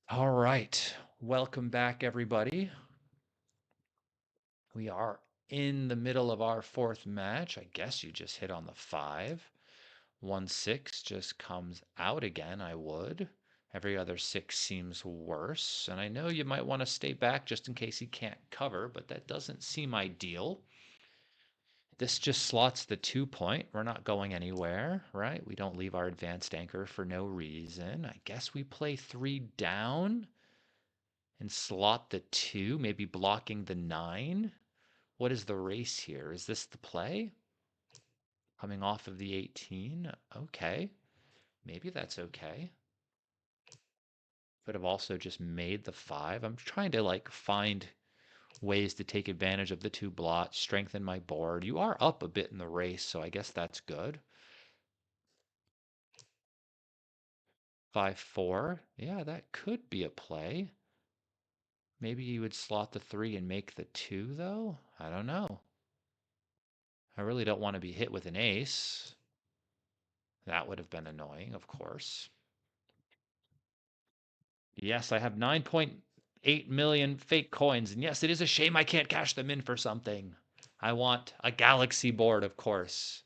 All right. Welcome back, everybody. We are in the middle of our 4th match. I guess you just hit on the 5. 1-6 just comes out again, I would. Every other 6 seems worse. And I know you might want to stay back just in case he can't cover, but that doesn't seem ideal. This just slots the 2-point. We're not going anywhere, right? We don't leave our advanced anchor for no reason. I guess we play 3 down and slot the 2, maybe blocking the 9. What is the race here? Is this the play? Coming off of the 18? Okay. Maybe that's okay. Could have also just made the 5. I'm trying to like find ways to take advantage of the 2 blots, strengthen my board. You are up a bit in the race, so I guess that's good. 5-4. Yeah, that could be a play. Maybe you would slot the 3 and make the 2, though? I don't know. I really don't want to be hit with an ace. That would have been annoying, of course. Yes, I have 9.8 million fake coins, and yes, it is a shame I can't cash them in for something. I want a galaxy board, of course.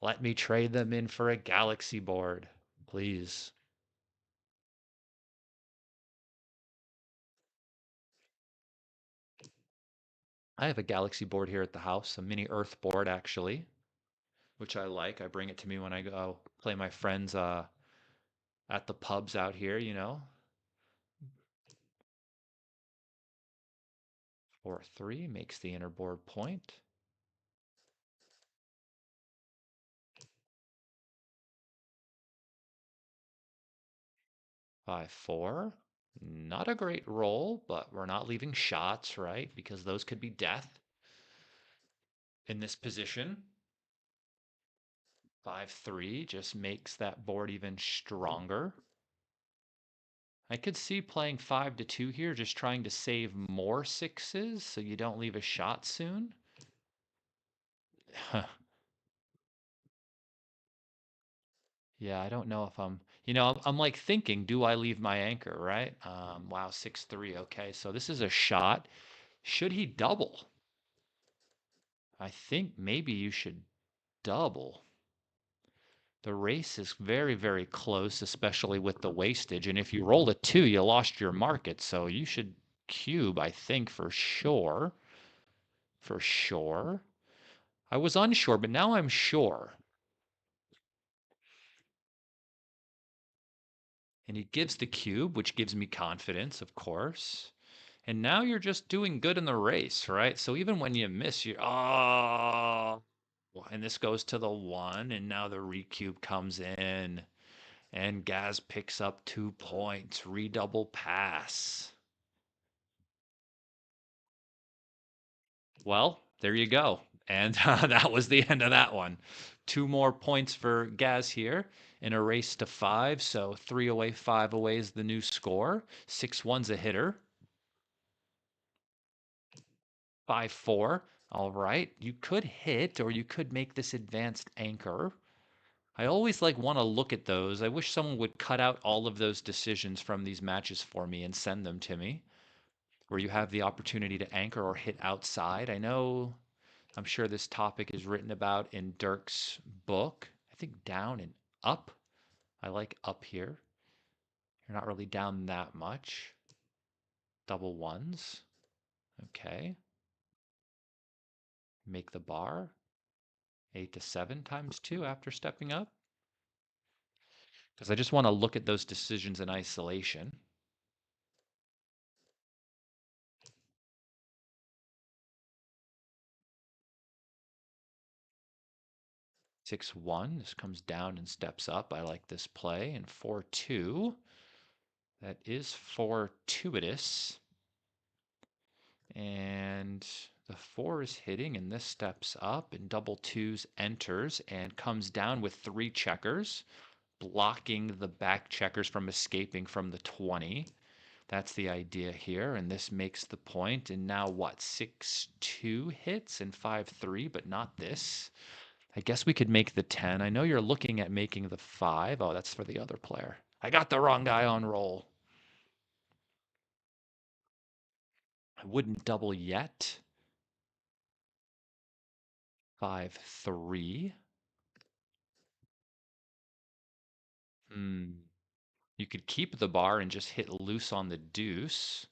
Let me trade them in for a galaxy board, please. I have a galaxy board here at the house, a mini Earth board, actually, which I like. I bring it to me when I go play my friends at the pubs out here, you know. 4-3 makes the inner board point. 5-4. Not a great roll, but we're not leaving shots, right? Because those could be death in this position. 5-3 just makes that board even stronger. I could see playing 5-2 here, just trying to save more 6s so you don't leave a shot soon. Yeah, I don't know if I'm like thinking, do I leave my anchor, right? Wow, 6-3. Okay, so this is a shot. Should he double? I think maybe you should double. The race is very, very close, especially with the wastage. And if you roll a 2, you lost your market. So you should cube, I think, for sure. For sure. I was unsure, but now I'm sure. And he gives the cube, which gives me confidence, of course. And now you're just doing good in the race, right? So even when you miss, you oh, and this goes to the 1, and now the recube comes in, and Gaz picks up 2 points, redouble pass. Well, there you go. And that was the end of that one. 2 more points for Gaz here in a race to 5. So 3 away, 5 away is the new score. 6-1's a hitter. 5-4. All right. You could hit or you could make this advanced anchor. I always like want to look at those. I wish someone would cut out all of those decisions from these matches for me and send them to me, where you have the opportunity to anchor or hit outside. I'm sure this topic is written about in Dirk's book. I think down and up. I like up here. You're not really down that much. Double ones. Okay. Make the bar. 8-7 times 2 after stepping up. Because I just want to look at those decisions in isolation. 6-1. This comes down and steps up. I like this play. And 4-2. That is fortuitous. And the 4 is hitting, and this steps up, and double twos enters and comes down with 3 checkers, blocking the back checkers from escaping from the 20. That's the idea here, and this makes the point. And now what? 6-2 hits and 5-3, but not this. I guess we could make the 10. I know you're looking at making the 5. Oh, that's for the other player. I got the wrong guy on roll. I wouldn't double yet. 5-3. Hmm. You could keep the bar and just hit loose on the deuce.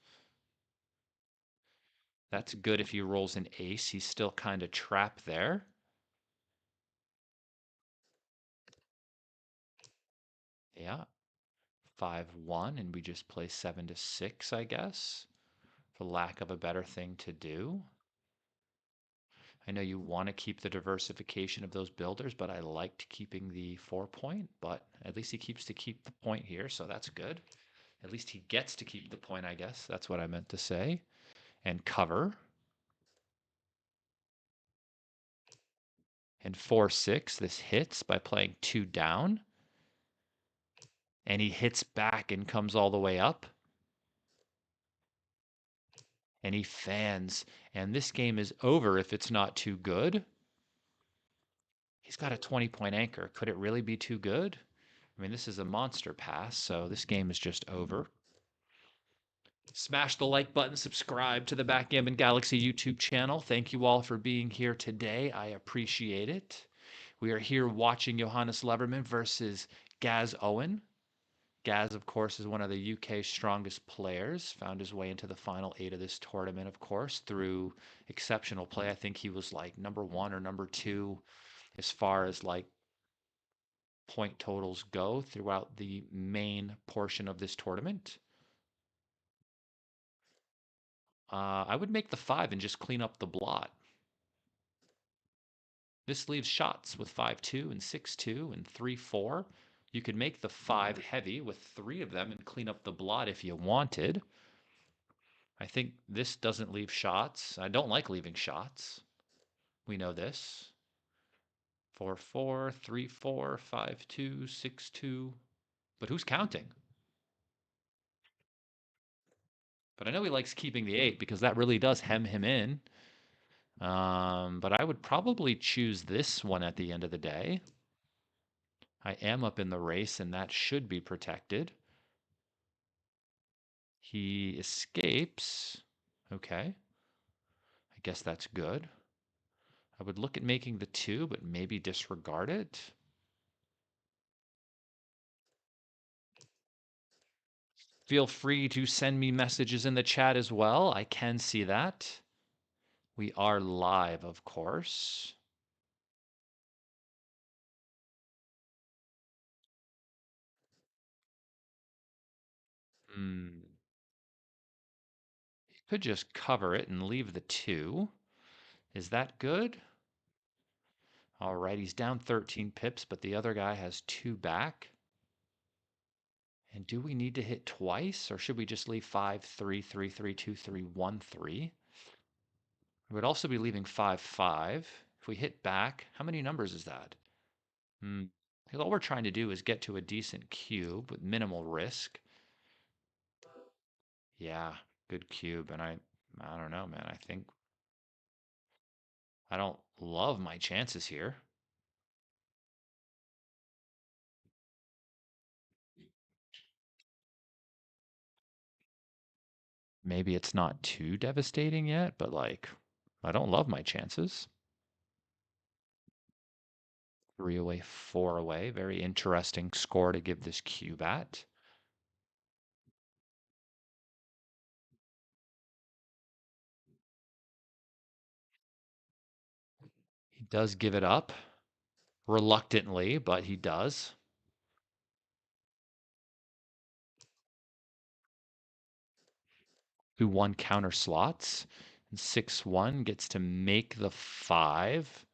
That's good if he rolls an ace. He's still kind of trapped there. Yeah. 5-1, and we just play 7-6, I guess, for lack of a better thing to do. I know you want to keep the diversification of those builders, but I liked keeping the 4-point, but at least he keeps to keep the point here, so that's good. At least he gets to keep the point, I guess. That's what I meant to say. And cover. And 4-6, this hits by playing 2 down. And he hits back and comes all the way up. And he fans. And this game is over if it's not too good. He's got a 20-point anchor. Could it really be too good? I mean, this is a monster pass, so this game is just over. Smash the like button, subscribe to the Backgammon Galaxy YouTube channel. Thank you all for being here today. I appreciate it. We are here watching Johannes Levermann versus Gaz Owen. Gaz, of course, is one of the UK's strongest players. Found his way into the final 8 of this tournament, of course, through exceptional play. I think he was like number 1 or number 2 as far as like point totals go throughout the main portion of this tournament. I would make the 5 and just clean up the blot. This leaves shots with 5-2 and 6-2 and 3-4. You could make the 5 heavy with 3 of them and clean up the blot if you wanted. I think this doesn't leave shots. I don't like leaving shots. We know this. 4-4, 3-4, 5-2, 6-2. But who's counting? But I know he likes keeping the 8 because that really does hem him in. But I would probably choose this one at the end of the day. I am up in the race, and that should be protected. He escapes. Okay. I guess that's good. I would look at making the 2, but maybe disregard it. Feel free to send me messages in the chat as well. I can see that. We are live, of course. Could just cover it and leave the 2. Is that good? All right, he's down 13 pips, but the other guy has 2 back. And do we need to hit twice, or should we just leave 5, 3, 3, 3, 2, 3, 1, 3? We would also be leaving 5, 5. If we hit back, how many numbers is that? Because all we're trying to do is get to a decent cube with minimal risk. Yeah, good cube. And I don't know, man. I think I don't love my chances here. Maybe it's not too devastating yet, but like, I don't love my chances. 3 away, 4 away. Very interesting score to give this cube at. He does give it up reluctantly, but he does. Who won counter slots. And 6-1 gets to make the 5.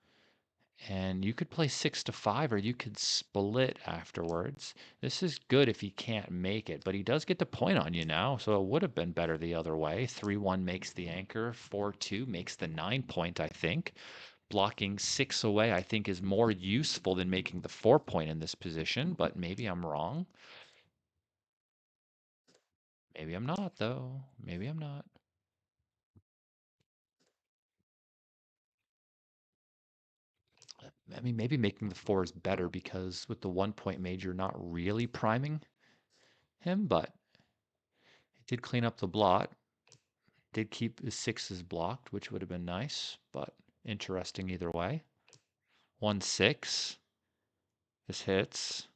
And you could play 6 to 5, or you could split afterwards. This is good if he can't make it, but he does get the point on you now, so it would have been better the other way. 3-1 makes the anchor. 4-2 makes the 9 point, I think. Blocking 6 away, I think, is more useful than making the 4 point in this position, but maybe I'm wrong. Maybe I'm not, though. Maybe I'm not. I mean, maybe making the 4 is better because with the 1 point made, you're not really priming him, but it did clean up the blot. Did keep his 6s blocked, which would have been nice, but interesting either way. 1-6. This hits.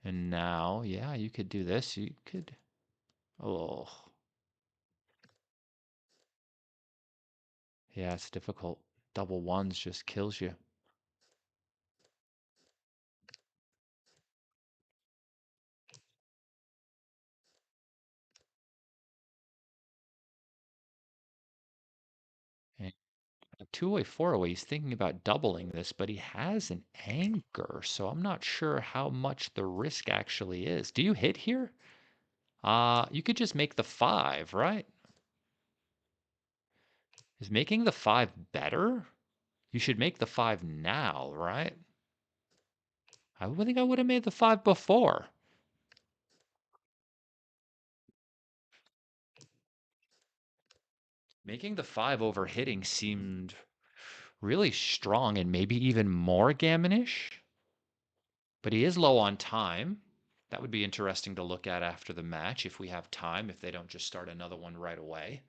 And now, yeah, you could do this. You could. Oh. Yeah, it's difficult. Double ones just kills you. And a 2-way, 4-way, he's thinking about doubling this, but he has an anchor, so I'm not sure how much the risk actually is. Do you hit here? You could just make the 5, right? Is making the 5 better? You should make the 5 now, right? I would think I would have made the 5 before. Making the 5 over hitting seemed really strong and maybe even more gammonish. But he is low on time. That would be interesting to look at after the match if we have time, if they don't just start another one right away.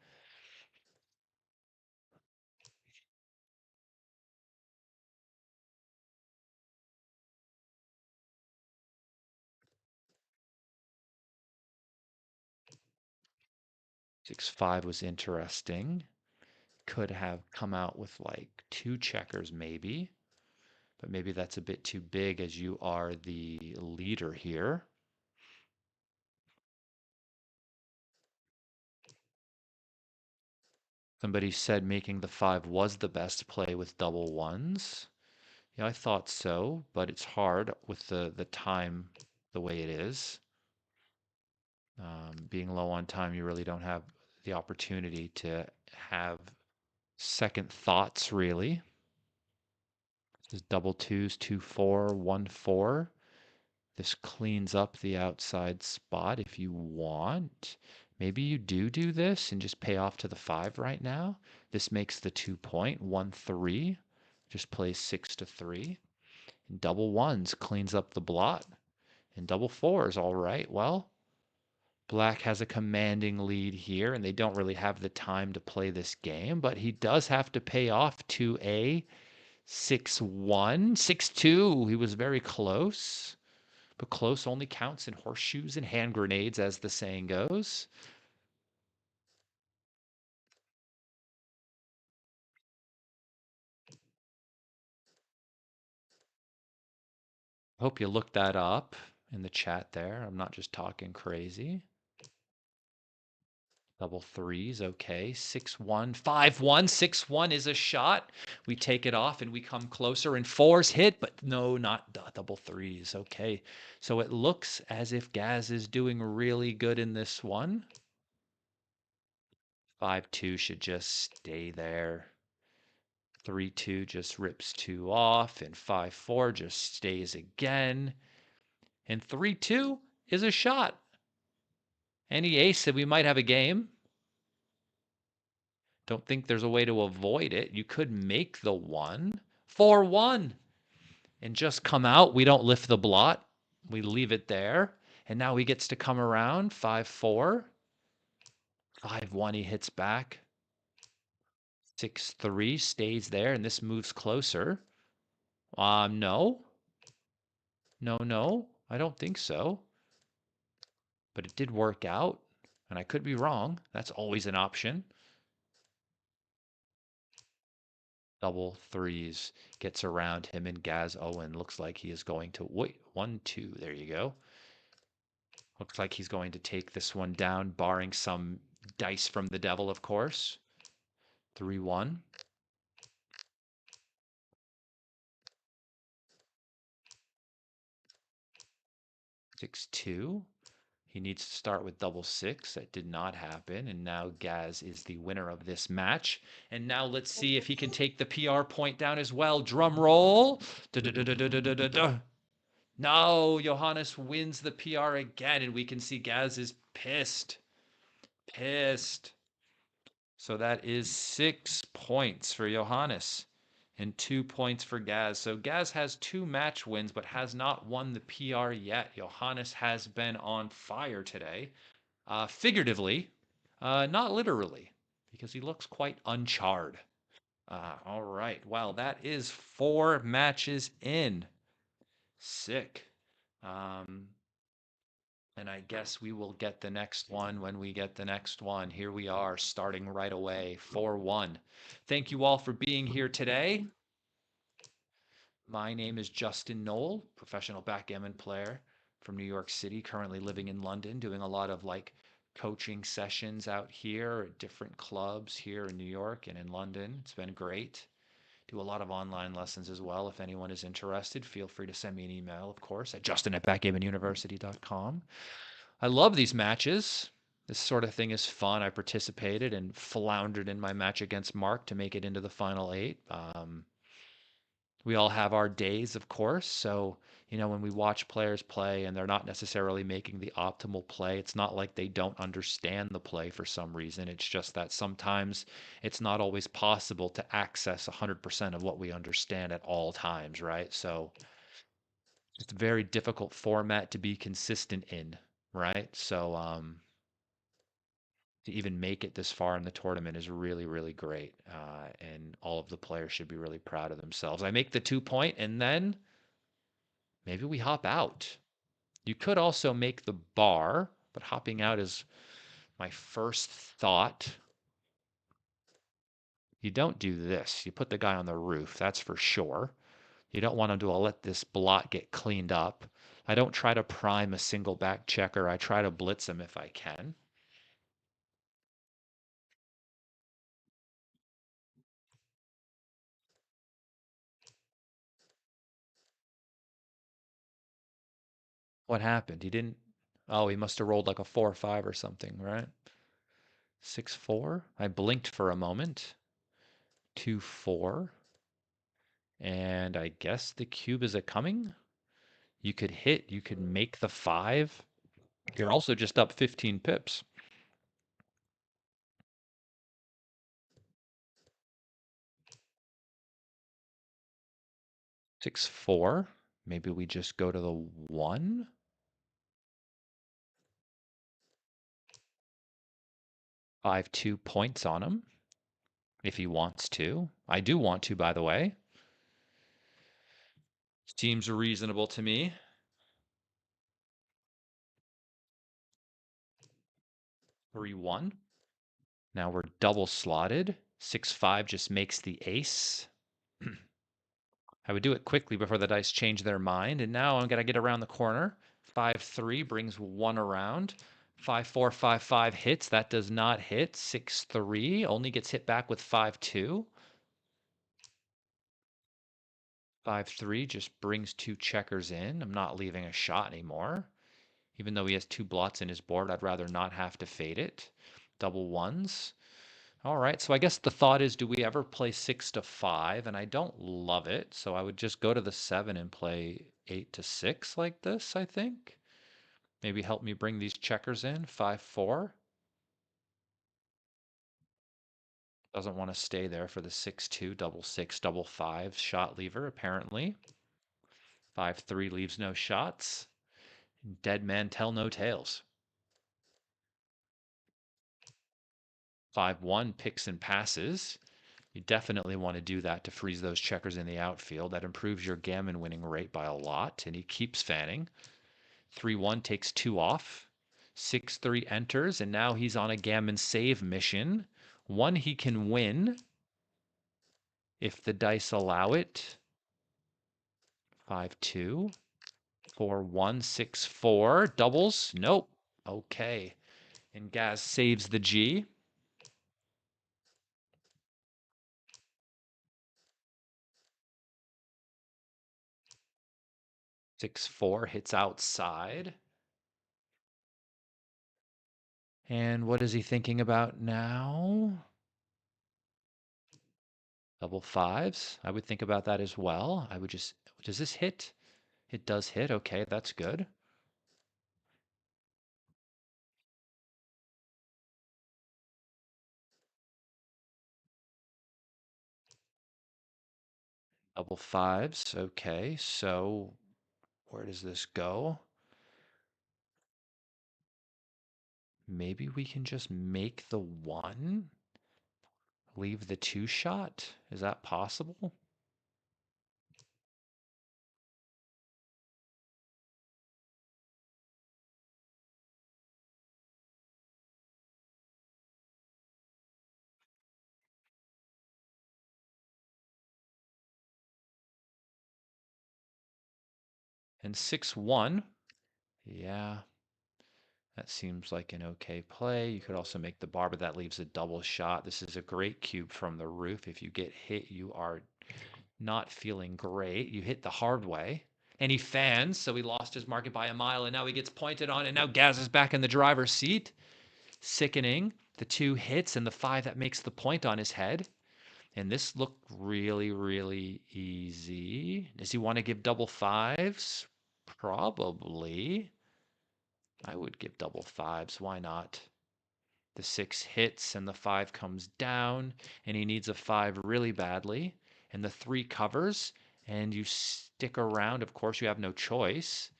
Six five was interesting. Could have come out with like 2 checkers maybe, but maybe that's a bit too big as you are the leader here. Somebody said making the 5 was the best play with double ones. Yeah, I thought so, but it's hard with the time the way it is. Being low on time, you really don't have the opportunity to have second thoughts, really. This is double twos, 2-4, 1-4. This cleans up the outside spot if you want. Maybe you do this and just pay off to the 5 right now. This makes the 2 point, 1-3. Just plays 6 to 3. And double ones cleans up the blot. And double fours, all right. Well, Black has a commanding lead here, and they don't really have the time to play this game, but he does have to pay off to a 6-1, 6-2. He was very close, but close only counts in horseshoes and hand grenades, as the saying goes. Hope you looked that up in the chat there. I'm not just talking crazy. Double threes, okay. 6-1, 5-1, 6-1 is a shot. We take it off and we come closer, and fours hit, but no, not double threes. Okay, so it looks as if Gaz is doing really good in this one. 5-2 should just stay there. 3-2 just rips 2 off, and 5-4 just stays again. And 3-2 is a shot. Any ace said we might have a game. Don't think there's a way to avoid it. You could make the 1. 4-1. And just come out. We don't lift the blot. We leave it there. And now he gets to come around. 5-4. 5-1, he hits back. 6-3 stays there, and this moves closer. No. No. I don't think so. But it did work out. And I could be wrong. That's always an option. Double threes gets around him, and Gaz Owen looks like he is going to wait. 1-2. There you go. Looks like he's going to take this one down, barring some dice from the devil, of course. 3-1. 6-2. He needs to start with double six. That did not happen. And now Gaz is the winner of this match. And now let's see if he can take the PR point down as well. Drum roll. No, Johannes wins the PR again, and we can see Gaz is pissed. Pissed. So that is 6 points for Johannes and 2 points for Gaz. So Gaz has 2 match wins but has not won the PR yet. Johannes has been on fire today. Figuratively, not literally, because he looks quite uncharred. All right. Well, that is 4 matches in. Sick. And I guess we will get the next one when we get the next one. Here we are, starting right away, 4-1. Thank you all for being here today. My name is Justin Knoll, professional backgammon player from New York City, currently living in London, doing a lot of coaching sessions out here at different clubs here in New York and in London. It's been great. Do a lot of online lessons as well. If anyone is interested, feel free to send me an email, of course, at justin@backgammonuniversity.com. I love these matches. This sort of thing is fun. I participated and floundered in my match against Mark to make it into the final 8. We all have our days, of course. So, when we watch players play and they're not necessarily making the optimal play, it's not like they don't understand the play for some reason. It's just that sometimes it's not always possible to access 100% of what we understand at all times, right? So it's a very difficult format to be consistent in, right? So, to even make it this far in the tournament is really, really great. And all of the players should be really proud of themselves. I make the 2 point, and then maybe we hop out. You could also make the bar, but hopping out is my first thought. You don't do this. You put the guy on the roof, that's for sure. You don't want him to let this blot get cleaned up. I don't try to prime a single back checker. I try to blitz him if I can. What happened? He didn't. Oh, he must have rolled like a 4-5 or something, right? 6-4. I blinked for a moment. 2-4. And I guess the cube is a coming. You could hit. You could make the 5. You're also just up 15 pips. 6-4. Maybe we just go to the 1? Five 2 points on him if he wants to. I do want to, by the way. Seems reasonable to me. 3-1. Now we're double slotted. 6-5 just makes the ace. I would do it quickly before the dice change their mind. And now I'm going to get around the corner. 5-3 brings 1 around. 5-4, 5-5 hits. That does not hit. 6-3 only gets hit back with 5-2. 5-3 just brings 2 checkers in. I'm not leaving a shot anymore. Even though he has 2 blots in his board, I'd rather not have to fade it. Double ones. All right, so I guess the thought is, do we ever play 6-5? And I don't love it, so I would just go to the 7 and play 8-6 like this, I think. Maybe help me bring these checkers in. 5-4. Doesn't want to stay there for the 6-2, double 6, double 5 shot lever, apparently. 5-3 leaves no shots. Dead man tell no tales. 5-1 picks and passes. You definitely want to do that to freeze those checkers in the outfield. That improves your gammon winning rate by a lot, and he keeps fanning. 3-1 takes 2 off. 6-3 enters, and now he's on a gammon save mission. 1 he can win if the dice allow it. 5-2. 4-1, 6-4. Doubles? Nope. Okay. And Gaz saves the G. 6-4 hits outside. And what is he thinking about now? Double 5s. I would think about that as well. I would just, does this hit? It does hit. Okay, that's good. Double 5s. Okay, so where does this go? Maybe we can just make the 1, leave the 2 shot. Is that possible? And 6-1. Yeah, that seems like an okay play. You could also make the bar, but that leaves a double shot. This is a great cube from the roof. If you get hit, you are not feeling great. You hit the hard way. And he fans, so he lost his market by a mile, and now he gets pointed on, and now Gaz is back in the driver's seat. Sickening. The 2 hits and the 5 that makes the point on his head. And this looked really, really easy. Does he want to give double 5s? Probably. I would give double 5s. Why not? The 6 hits and the 5 comes down, and he needs a 5 really badly. And the 3 covers, and you stick around. Of course, you have no choice,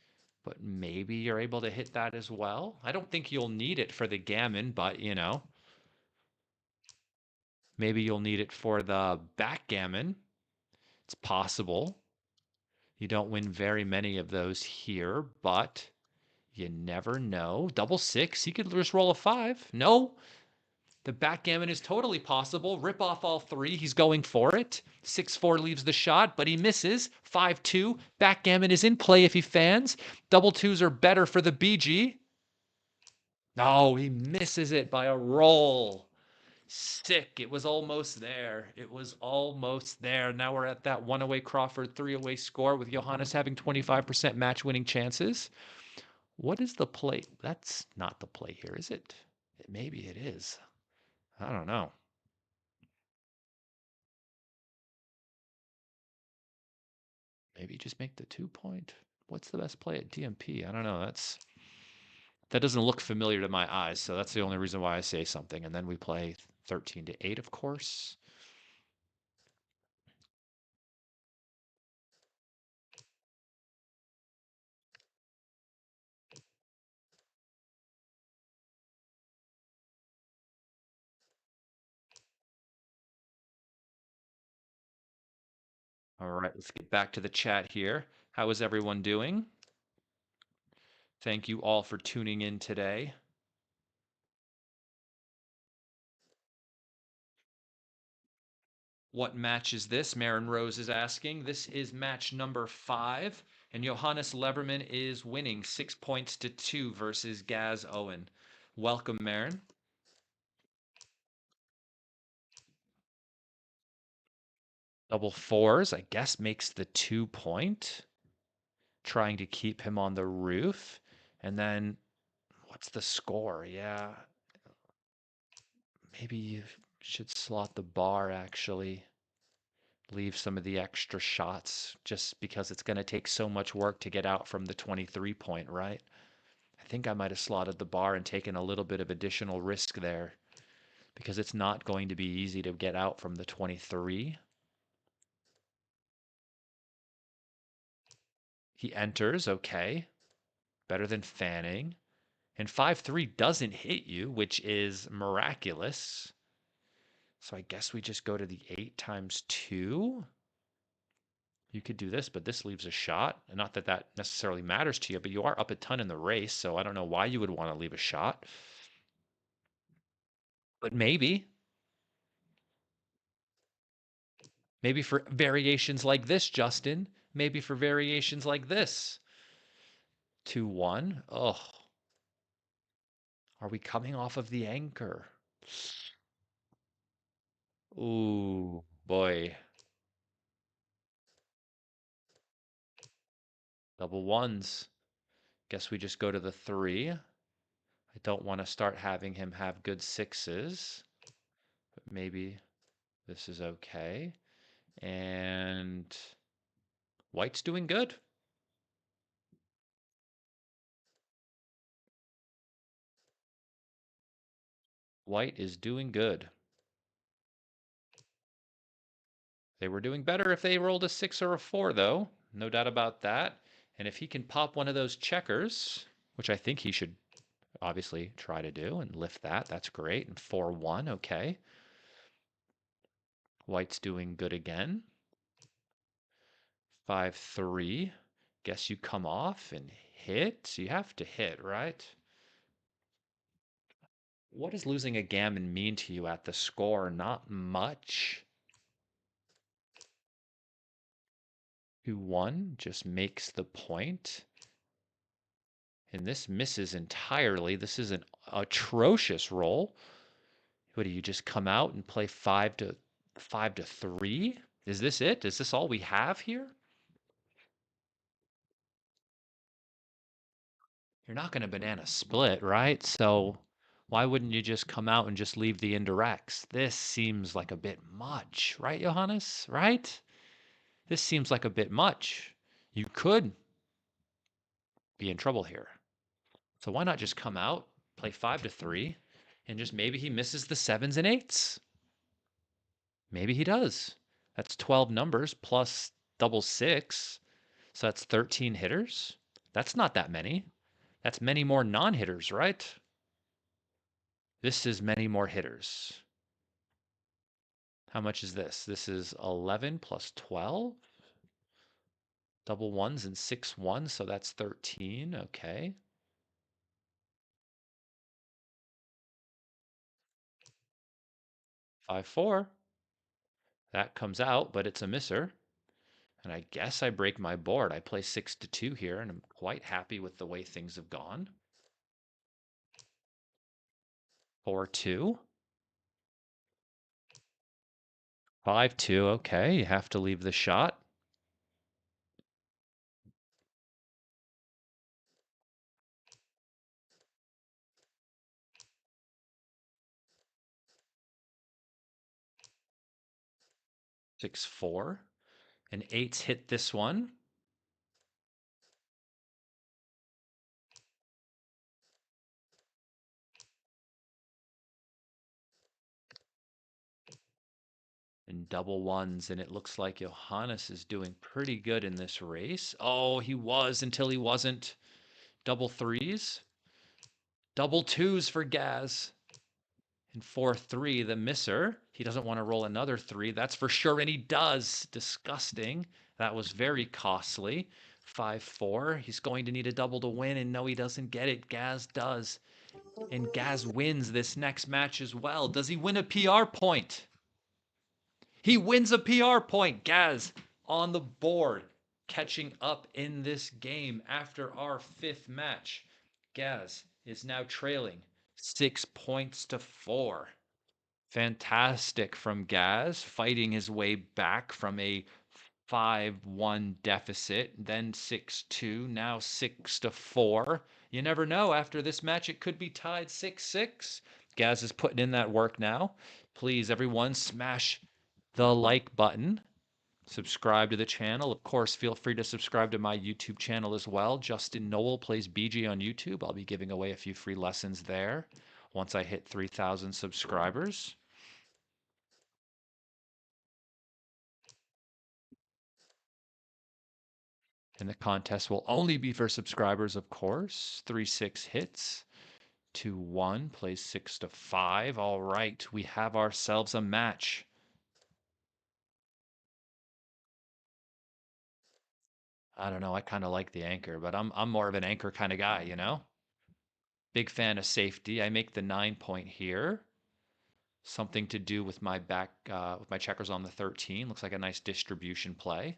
but maybe you're able to hit that as well. I don't think you'll need it for the gammon, but you know, maybe you'll need it for the backgammon. It's possible. You don't win very many of those here, but you never know. Double 6, he could just roll a 5. No, the backgammon is totally possible. Rip off all 3. He's going for it. 6-4 leaves the shot, but he misses. 5-2. Backgammon is in play if he fans. Double 2s are better for the BG. No, he misses it by a roll. Sick. It was almost there. It was almost there. Now we're at that 1 away Crawford, 3 away score with Johannes having 25% match winning chances. What is the play? That's not the play here, is it? Maybe it is. I don't know. Maybe just make the 2-point. What's the best play at DMP? I don't know. That doesn't look familiar to my eyes, so that's the only reason why I say something. And then we play 13-8, of course. All right, let's get back to the chat here. How is everyone doing? Thank you all for tuning in today. What match is this? Marin Rose is asking. This is match number 5, and Johannes Levermann is winning 6 points to 2 versus Gaz Owen. Welcome, Marin. Double fours, I guess, makes the 2 point. Trying to keep him on the roof. And then, what's the score? Yeah, maybe you should slot the bar, actually. Leave some of the extra shots just because it's going to take so much work to get out from the 23 point, right? I think I might have slotted the bar and taken a little bit of additional risk there because it's not going to be easy to get out from the 23. He enters, okay. Better than fanning. And 5-3 doesn't hit you, which is miraculous. So I guess we just go to the 8 times 2. You could do this, but this leaves a shot. And not that that necessarily matters to you, but you are up a ton in the race, so I don't know why you would want to leave a shot. But maybe. Maybe for variations like this, Justin. Maybe for variations like this. 2-1. Oh. Are we coming off of the anchor? Ooh, boy. Double ones. Guess we just go to the 3. I don't want to start having him have good 6s. But maybe this is okay. And white's doing good. White is doing good. They were doing better if they rolled a 6 or a 4, though. No doubt about that. And if he can pop one of those checkers, which I think he should obviously try to do and lift that, that's great. And 4-1, okay. White's doing good again. 5-3. Guess you come off and hit. You have to hit, right? What does losing a gammon mean to you at the score? Not much. 2-1 just makes the point. And this misses entirely. This is an atrocious roll. What do you just come out and play 5-3? Is this it? Is this all we have here? You're not going to banana split, right? So why wouldn't you just come out and just leave the indirects? This seems like a bit much, right, Johannes? Right? This seems like a bit much. You could be in trouble here. So why not just come out, play 5-3, and just maybe he misses the 7s and 8s? Maybe he does. That's 12 numbers plus double 6. So that's 13 hitters. That's not that many. That's many more non-hitters, right? This is many more hitters. How much is this? This is 11 plus 12. Double ones and 6-1, so that's 13. Okay. 5-4. That comes out, but it's a misser. And I guess I break my board. I play 6-2 here, and I'm quite happy with the way things have gone. 4-2. 5-2. Okay, you have to leave the shot. Six, 4. And 8's hit this one. And double ones, and it looks like Johannes is doing pretty good in this race. Oh, he was until he wasn't. Double 3s. Double 2s for Gaz. And 4-3, the misser. He doesn't want to roll another 3. That's for sure. And he does. Disgusting. That was very costly. 5-4. He's going to need a double to win. And no, he doesn't get it. Gaz does. And Gaz wins this next match as well. Does he win a PR point? He wins a PR point. Gaz on the board, catching up in this game after our 5th match. Gaz is now trailing 6 points to 4. Fantastic from Gaz, fighting his way back from a 5-1 deficit, then 6-2, now 6-4. You never know. After this match, it could be tied 6-6. Gaz is putting in that work now. Please, everyone, smash the like button. Subscribe to the channel. Of course, feel free to subscribe to my YouTube channel as well. Justin Noel plays BG on YouTube. I'll be giving away a few free lessons there once I hit 3,000 subscribers. And the contest will only be for subscribers, of course. 3-6 hits. 2-1 plays 6-5. All right, we have ourselves a match. I don't know. I kind of like the anchor, but I'm more of an anchor kind of guy, you know? Big fan of safety. I make the 9 point here. Something to do with my with my checkers on the 13. Looks like a nice distribution play.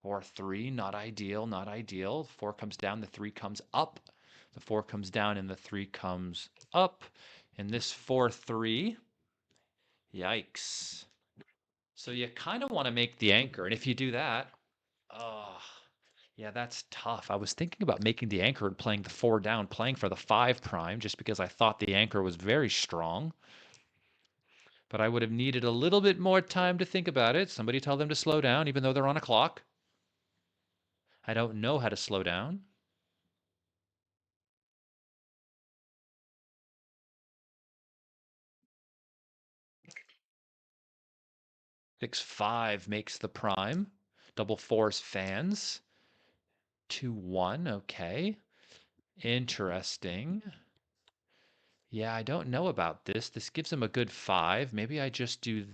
4-3, not ideal, not ideal. 4 comes down, the 3 comes up. The 4 comes down and the 3 comes up. And this 4-3, yikes. So you kind of want to make the anchor. And if you do that, oh, yeah, that's tough. I was thinking about making the anchor and playing the 4 down, playing for the 5 prime, just because I thought the anchor was very strong. But I would have needed a little bit more time to think about it. Somebody tell them to slow down, even though they're on a clock. I don't know how to slow down. 6-5 makes the prime. Double 4's fans. 2-1, okay. Interesting. Yeah, I don't know about this. This gives him a good 5. Maybe I just do...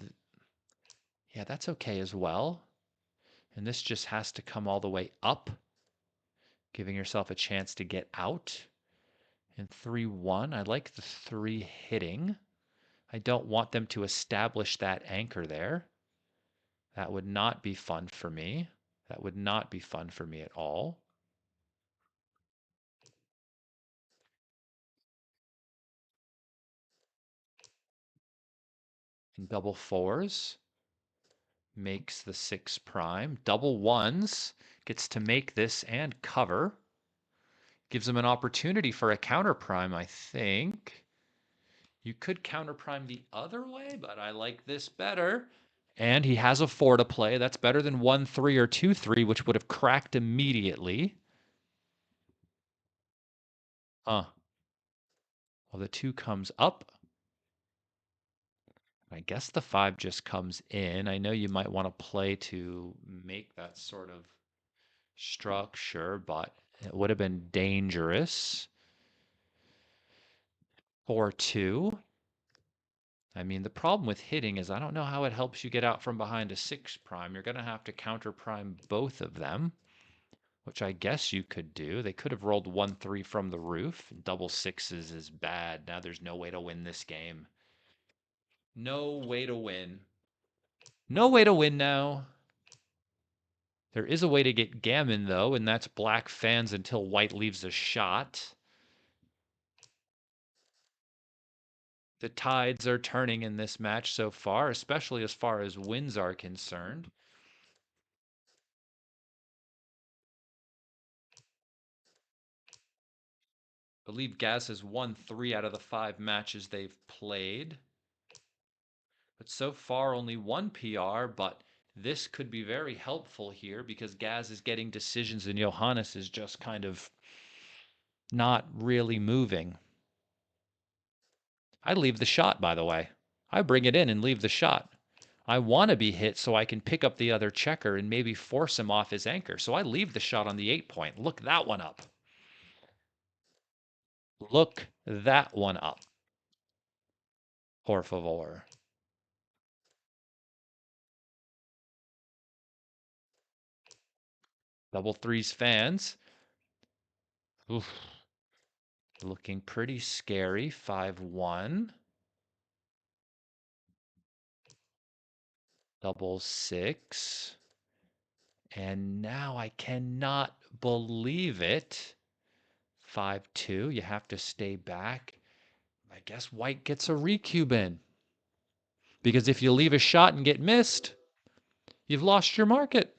Yeah, that's okay as well. And this just has to come all the way up, giving yourself a chance to get out. And 3-1, I like the 3 hitting. I don't want them to establish that anchor there. That would not be fun for me. That would not be fun for me at all. And double 4s makes the 6 prime. Double 1s gets to make this and cover. Gives him an opportunity for a counter prime, I think. You could counter prime the other way, but I like this better. And he has a 4 to play. That's better than 1-3 or 2-3, which would have cracked immediately. Well, the 2 comes up. I guess the 5 just comes in. I know you might want to play to make that sort of structure, but it would have been dangerous. 4-2. I mean, the problem with hitting is I don't know how it helps you get out from behind a 6 prime. You're going to have to counter prime both of them, which I guess you could do. They could have rolled 1-3 from the roof. Double 6s is bad. Now there's no way to win this game. No way to win. No way to win now. There is a way to get gammon, though, and that's black fans until white leaves a shot. The tides are turning in this match so far, especially as far as wins are concerned. I believe Gaz has won 3 out of the 5 matches they've played. But so far, only 1 PR, but this could be very helpful here because Gaz is getting decisions and Johannes is just kind of not really moving. I leave the shot, by the way. I bring it in and leave the shot. I want to be hit so I can pick up the other checker and maybe force him off his anchor. So I leave the shot on the 8 point. Look that one up. Look that one up, por favor. Double threes fans. Oof. Looking pretty scary. 5-1. Double six. And now I cannot believe it. 5-2. You have to stay back. I guess white gets a recube in. Because if you leave a shot and get missed, you've lost your market.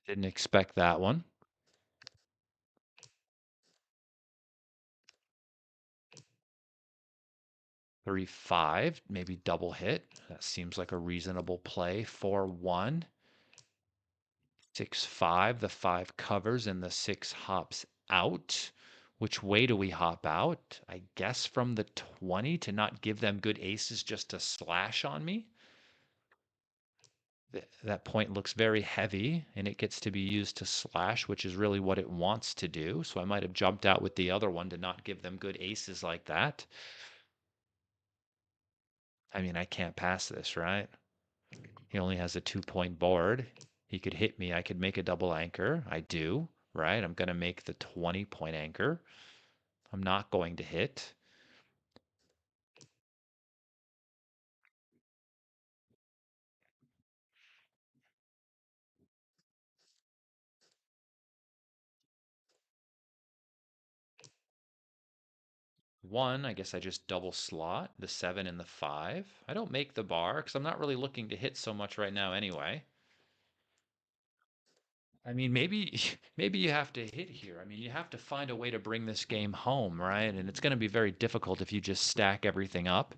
Didn't expect that one. 3-5, maybe double hit. That seems like a reasonable play. 4-1. 6-5. The 5 covers and the 6 hops out. Which way do we hop out? I guess from the 20 to not give them good aces just to slash on me. That point looks very heavy and it gets to be used to slash, which is really what it wants to do. So I might have jumped out with the other one to not give them good aces like that. I mean, I can't pass this, right? He only has a 2-point board. He could hit me. I could make a double anchor. I do, right? I'm going to make the 20-point anchor. I'm not going to hit. One, I guess I just double slot the 7 and the 5. I don't make the bar because I'm not really looking to hit so much right now anyway. I mean, maybe maybe you have to hit here. I mean, you have to find a way to bring this game home, right? And it's going to be very difficult if you just stack everything up.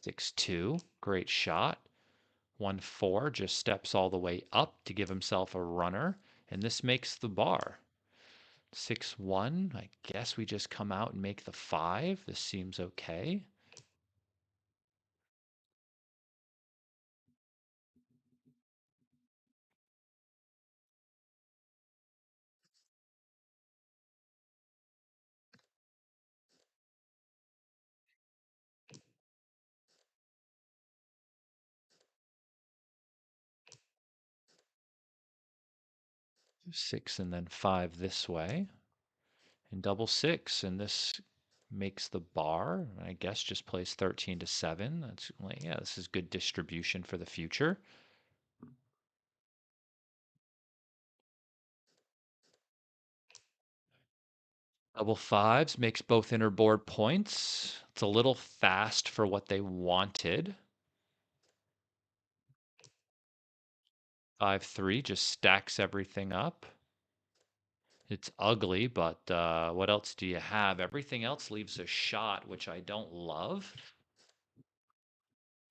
6-2, great shot. 1-4 just steps all the way up to give himself a runner, and this makes the bar. 6-1, I guess we just come out and make the 5. This seems okay. Six and then 5 this way. And double 6, and this makes the bar. I guess just plays 13 to 7. That's yeah, this is good distribution for the future. Double 5s makes both inner board points. It's a little fast for what they wanted. 5-3 just stacks everything up. It's ugly, but what else do you have? Everything else leaves a shot, which I don't love.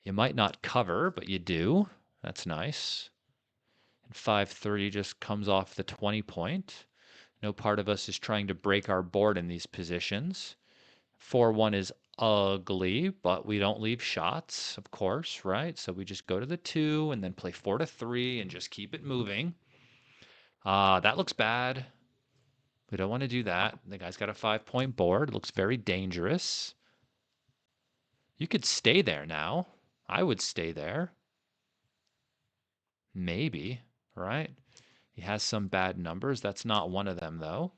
You might not cover, but you do. That's nice. And 5-3 just comes off the 20-point. No part of us is trying to break our board in these positions. 4-1 is ugly, but we don't leave shots, of course, right? So we just go to the 2 and then play 4-3 and just keep it moving. That looks bad. We don't want to do that. The guy's got a 5-point board. It looks very dangerous. You could stay there now. I would stay there. Maybe, right? He has some bad numbers. That's not one of them, though.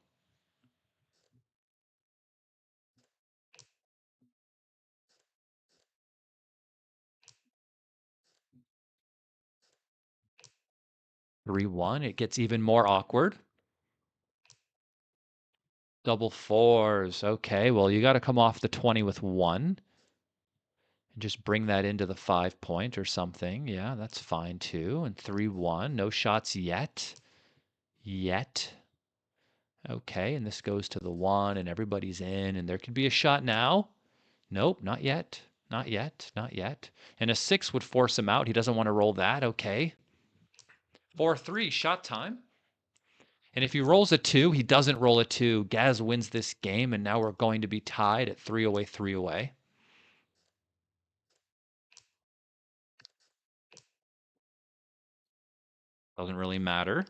Three one. It gets even more awkward. Double fours. Okay, well, you got to come off the 20 with 1 and just bring that into the 5-point or something. Yeah, that's fine too. And 3-1. No shots yet. Yet. Okay, and this goes to the 1 and everybody's in and there could be a shot now. Nope, not yet. Not yet. Not yet. And a 6 would force him out. He doesn't want to roll that. Okay. 4-3, shot time. And if he rolls a 2, he doesn't roll a 2. Gaz wins this game, and now we're going to be tied at 3 away, 3 away. Doesn't really matter.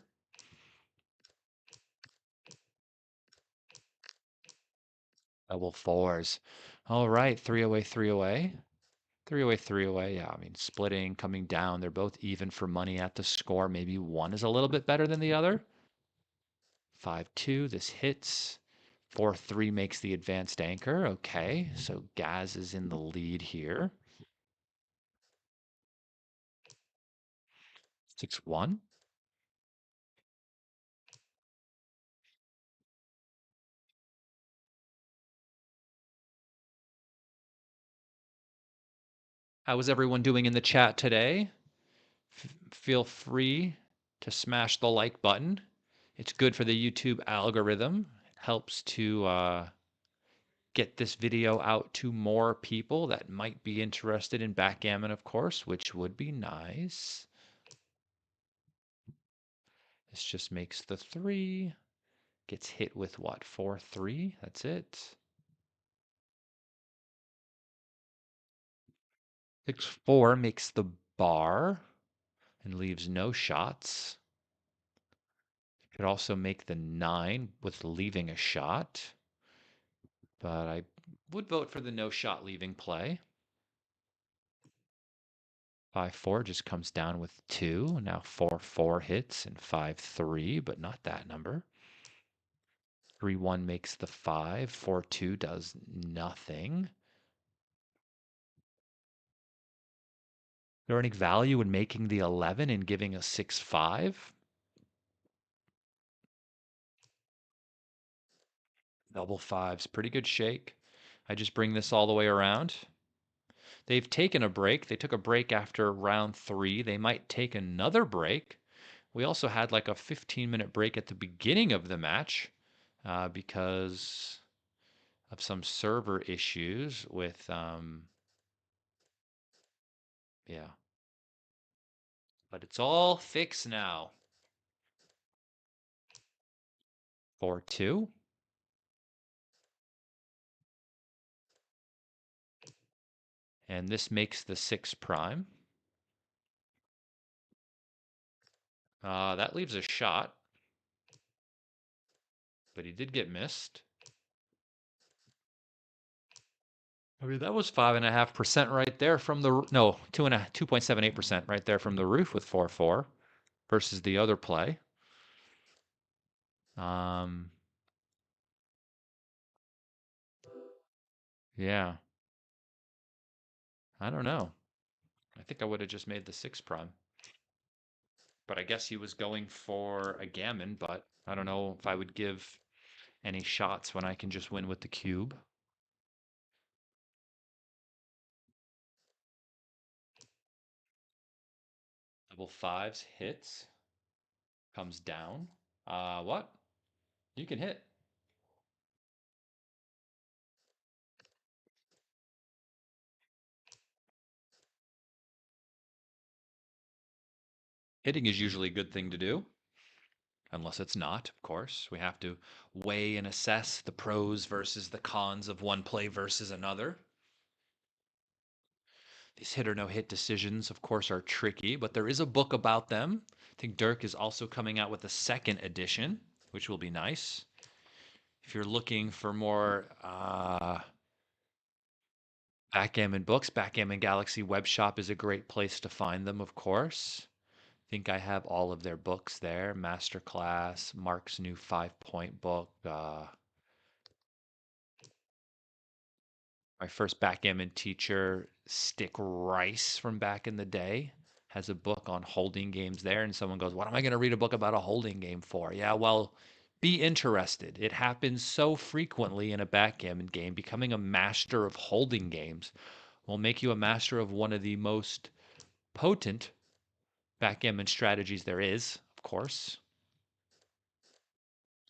Double fours. All right, three away, three away. Three away, three away. Yeah, I mean, splitting, coming down. They're both even for money at the score. Maybe one is a little bit better than the other. 5-2. This hits. 4-3 makes the advanced anchor. Okay, so Gaz is in the lead here. 6-1. How is everyone doing in the chat today? Feel free to smash the like button. It's good for the YouTube algorithm. It helps to get this video out to more people that might be interested in backgammon, of course, which would be nice. This just makes the 3. Gets hit with what? 4-3? That's it. 6-4 makes the bar and leaves no shots. Could also make the 9 with leaving a shot. But I would vote for the no shot leaving play. 5-4 just comes down with 2. Now 4-4 hits and 5-3, but not that number. 3-1 makes the 5. 4-2 does nothing. Is there any value in making the 11 and giving a 6-5? Double fives, pretty good shake. I just bring this all the way around. They've taken a break. They took a break after round 3. They might take another break. We also had like a 15-minute break at the beginning of the match because of some server issues with, yeah. But it's all fixed now. 4-2. And this makes the 6 prime. That leaves a shot. But he did get missed. I mean, that was 5.5% right there from the no 2.78% right there from the roof with 4-4 versus the other play. Yeah, I don't know. I think I would have just made the 6 prime, but I guess he was going for a gammon. But I don't know if I would give any shots when I can just win with the cube. Double fives hits, comes down. What? You can hit. Hitting is usually a good thing to do, unless it's not, of course. We have to weigh and assess the pros versus the cons of one play versus another. These hit or no hit decisions, of course, are tricky, but there is a book about them. I think Dirk is also coming out with a second edition, which will be nice. If you're looking for more backgammon books, Backgammon Galaxy Web Shop is a great place to find them, of course. I think I have all of their books there. Masterclass, Mark's new 5-point book. My first backgammon teacher, Stick Rice from back in the day, has a book on holding games there. And someone goes, what am I going to read a book about a holding game for? Yeah, well, be interested. It happens so frequently in a backgammon game. Becoming a master of holding games will make you a master of one of the most potent backgammon strategies there is, of course.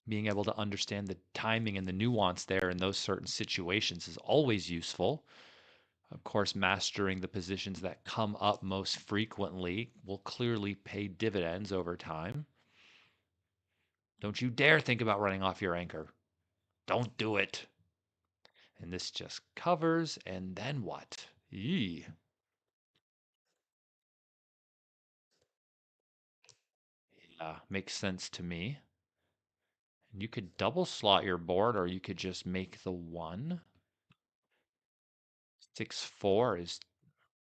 Being able to understand the timing and the nuance there in those certain situations is always useful. Of course, mastering the positions that come up most frequently will clearly pay dividends over time. Don't you dare think about running off your anchor. Don't do it. And this just covers, and then what? Yee. makes sense to me. And you could double slot your board, or you could just make the 1. 6-4 is,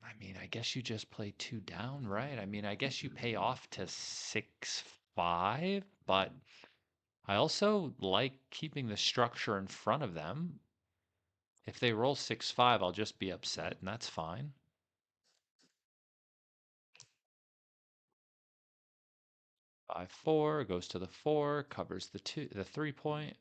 I mean, I guess you just play 2 down, right? I mean, I guess you pay off to 6-5, but I also like keeping the structure in front of them. If they roll 6-5, I'll just be upset, and that's fine. 5-4 goes to the 4, covers the 3-point.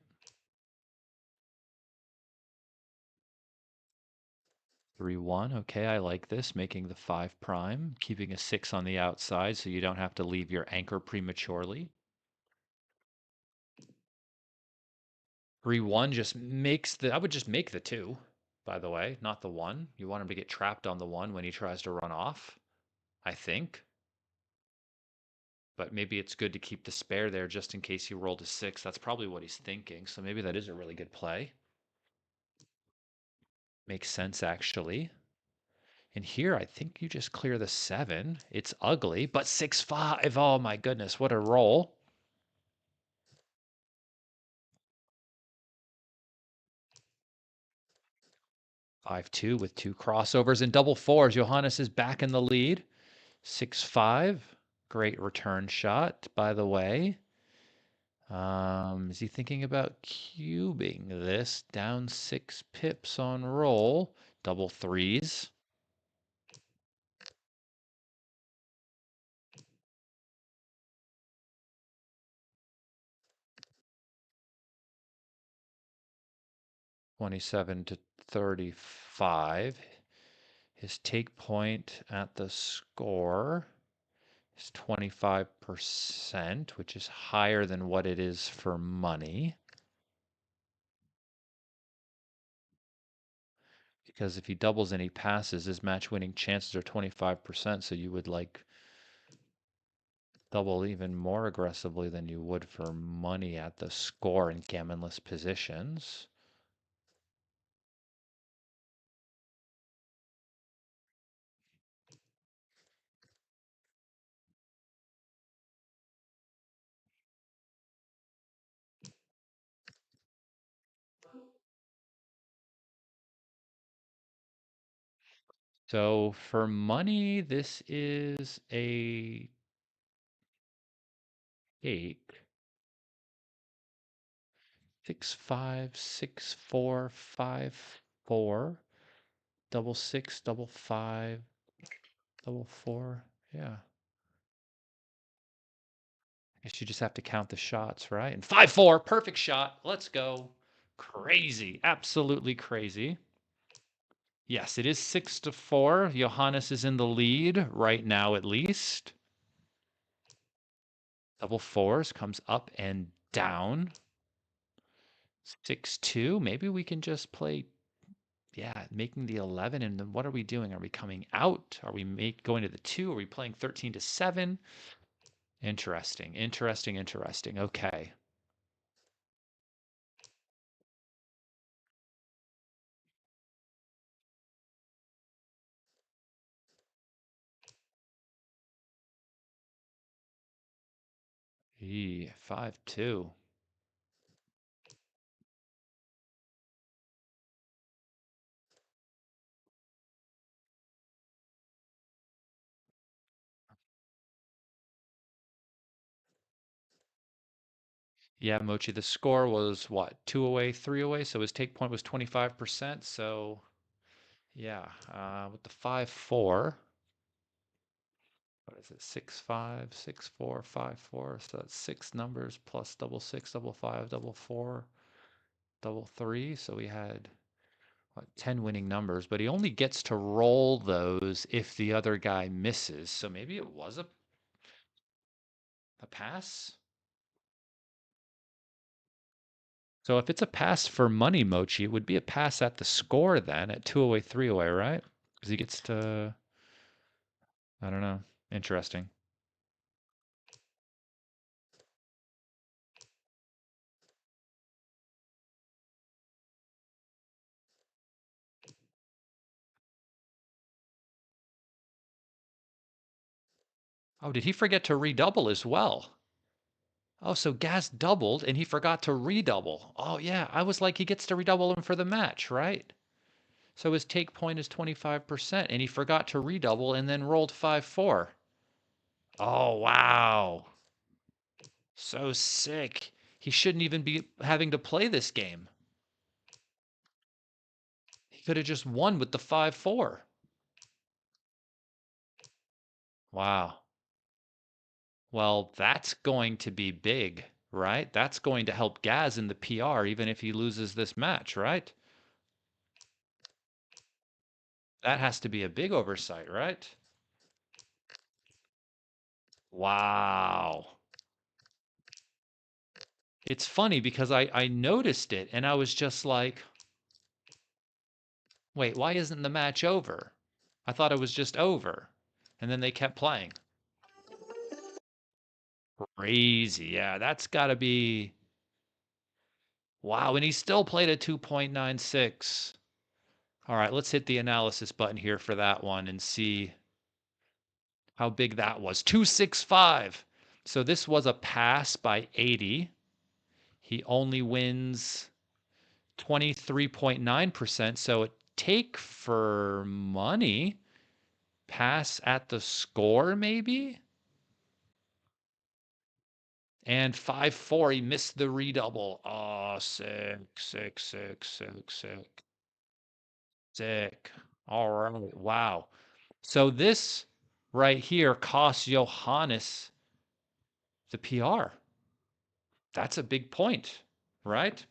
3-1. Okay, I like this. Making the 5 prime, keeping a 6 on the outside so you don't have to leave your anchor prematurely. 3-1 just makes the, I would just make the 2, by the way, not the 1. You want him to get trapped on the 1 when he tries to run off, I think. But maybe it's good to keep the spare there just in case he rolled a 6. That's probably what he's thinking. So maybe that is a really good play. Makes sense, actually. And here, I think you just clear the 7. It's ugly, but 6-5. Oh my goodness, what a roll. 5-2 with 2 crossovers and double 4s. Johannes is back in the lead. 6-5. Great return shot, by the way. Is he thinking about cubing this down 6 pips on roll? Double 3s. $27-35. His take point at the score is 25%, which is higher than what it is for money. Because if he doubles and he passes, his match winning chances are 25%. So you would like double even more aggressively than you would for money at the score in gammonless positions. So for money, this is a take. 6-5, 6-4, 5-4, double 6, double 5, double 4. Yeah. I guess you just have to count the shots, right? And 5-4, perfect shot. Let's go. Crazy. Absolutely crazy. Yes, it is 6-4. Johannes is in the lead right now, at least. Double 4s comes up and down. 6-2. Maybe we can just play, yeah, making the 11. And then what are we doing? Are we coming out? Are we going to the 2? Are we playing 13-7? Interesting, interesting, interesting. Okay. E 5-2. Yeah, Mochi, the score was what? 2 away, 3 away. So his take point was 25%. So yeah, with the 5-4, what is it? 6-5, 6-4, 5-4. So that's 6 numbers plus double 6, double 5, double 4, double 3. So we had what, 10 winning numbers, but he only gets to roll those if the other guy misses. So maybe it was a pass. So if it's a pass for money, Mochi, it would be a pass at the score then at 2 away, 3 away, right? Because he gets to, I don't know. Interesting. Oh, did he forget to redouble as well? Oh, so Gaz doubled and he forgot to redouble. Oh, yeah. I was like, he gets to redouble him for the match, right? So his take point is 25%, and he forgot to redouble and then rolled 5-4. Oh, wow. So sick. He shouldn't even be having to play this game. He could have just won with the 5-4. Wow. Well, that's going to be big, right? That's going to help Gaz in the PR even if he loses this match, right? That has to be a big oversight, right? Wow. It's funny because I noticed it and I was just like, wait, why isn't the match over? I thought it was just over. And then they kept playing. Crazy. Yeah, that's got to be. Wow. And he still played a 2.96. All right, let's hit the analysis button here for that one and see how big that was. 265. So this was a pass by 80. He only wins 23.9%. So a take for money. Pass at the score, maybe? And 5-4, he missed the redouble. Oh, sick, sick, sick, sick, sick, sick. All right, wow. So this right here costs Johannes the PR. That's a big point, right?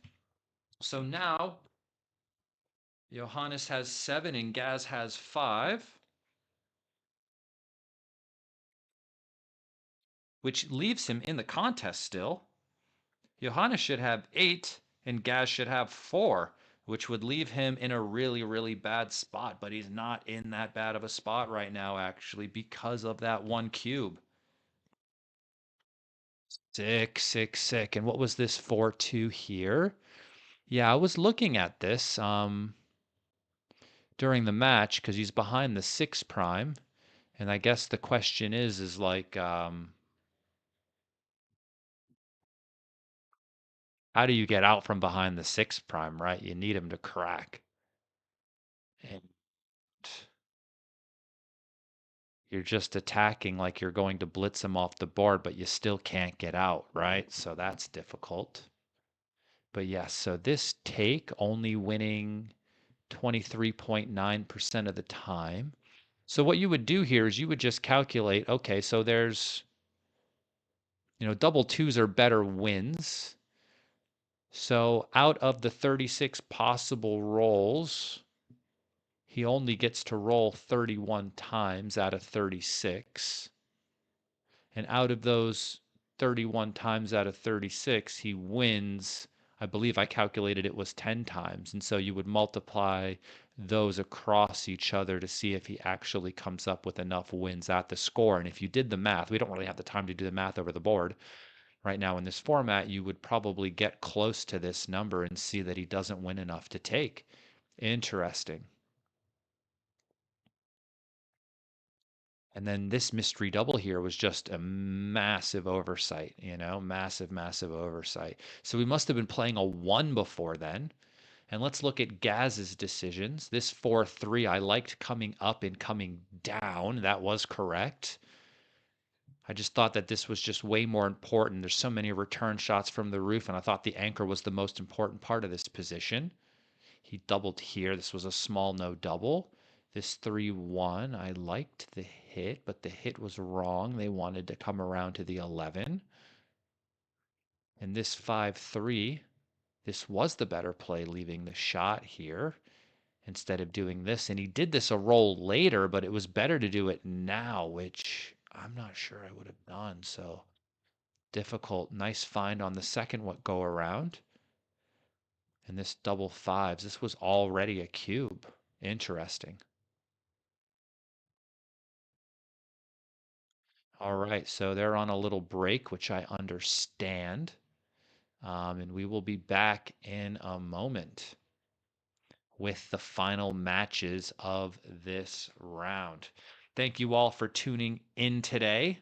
So now Johannes has 7 and Gaz has 5, which leaves him in the contest still. Johannes should have 8 and Gaz should have 4, which would leave him in a really, really bad spot. But he's not in that bad of a spot right now, actually, because of that one cube. Sick, sick, sick. And what was this 4-2 here? Yeah, I was looking at this during the match because he's behind the 6 prime. And I guess the question is like, how do you get out from behind the 6 prime, right? You need him to crack. And you're just attacking like you're going to blitz him off the board, but you still can't get out, right? So that's difficult. But yes, so this take only winning 23.9% of the time. So what you would do here is you would just calculate, okay, so there's, double twos are better wins. So out of the 36 possible rolls, he only gets to roll 31 times out of 36. And out of those 31 times out of 36, he wins. I believe I calculated it was 10 times. And so you would multiply those across each other to see if he actually comes up with enough wins at the score. And if you did the math, we don't really have the time to do the math over the board right now in this format, you would probably get close to this number and see that he doesn't win enough to take. Interesting. And then this mystery double here was just a massive oversight, massive, massive oversight. So we must have been playing a 1 before then. And let's look at Gaz's decisions. This 4-3, I liked coming up and coming down. That was correct. I just thought that this was just way more important. There's so many return shots from the roof, and I thought the anchor was the most important part of this position. He doubled here. This was a small no double. This 3-1, I liked the hit, but the hit was wrong. They wanted to come around to the 11. And this 5-3, this was the better play, leaving the shot here instead of doing this. And he did this a roll later, but it was better to do it now, which I'm not sure I would have done. So difficult. Nice find on the second go around. And this double fives, this was already a cube. Interesting. All right, so they're on a little break, which I understand. And we will be back in a moment with the final matches of this round. Thank you all for tuning in today.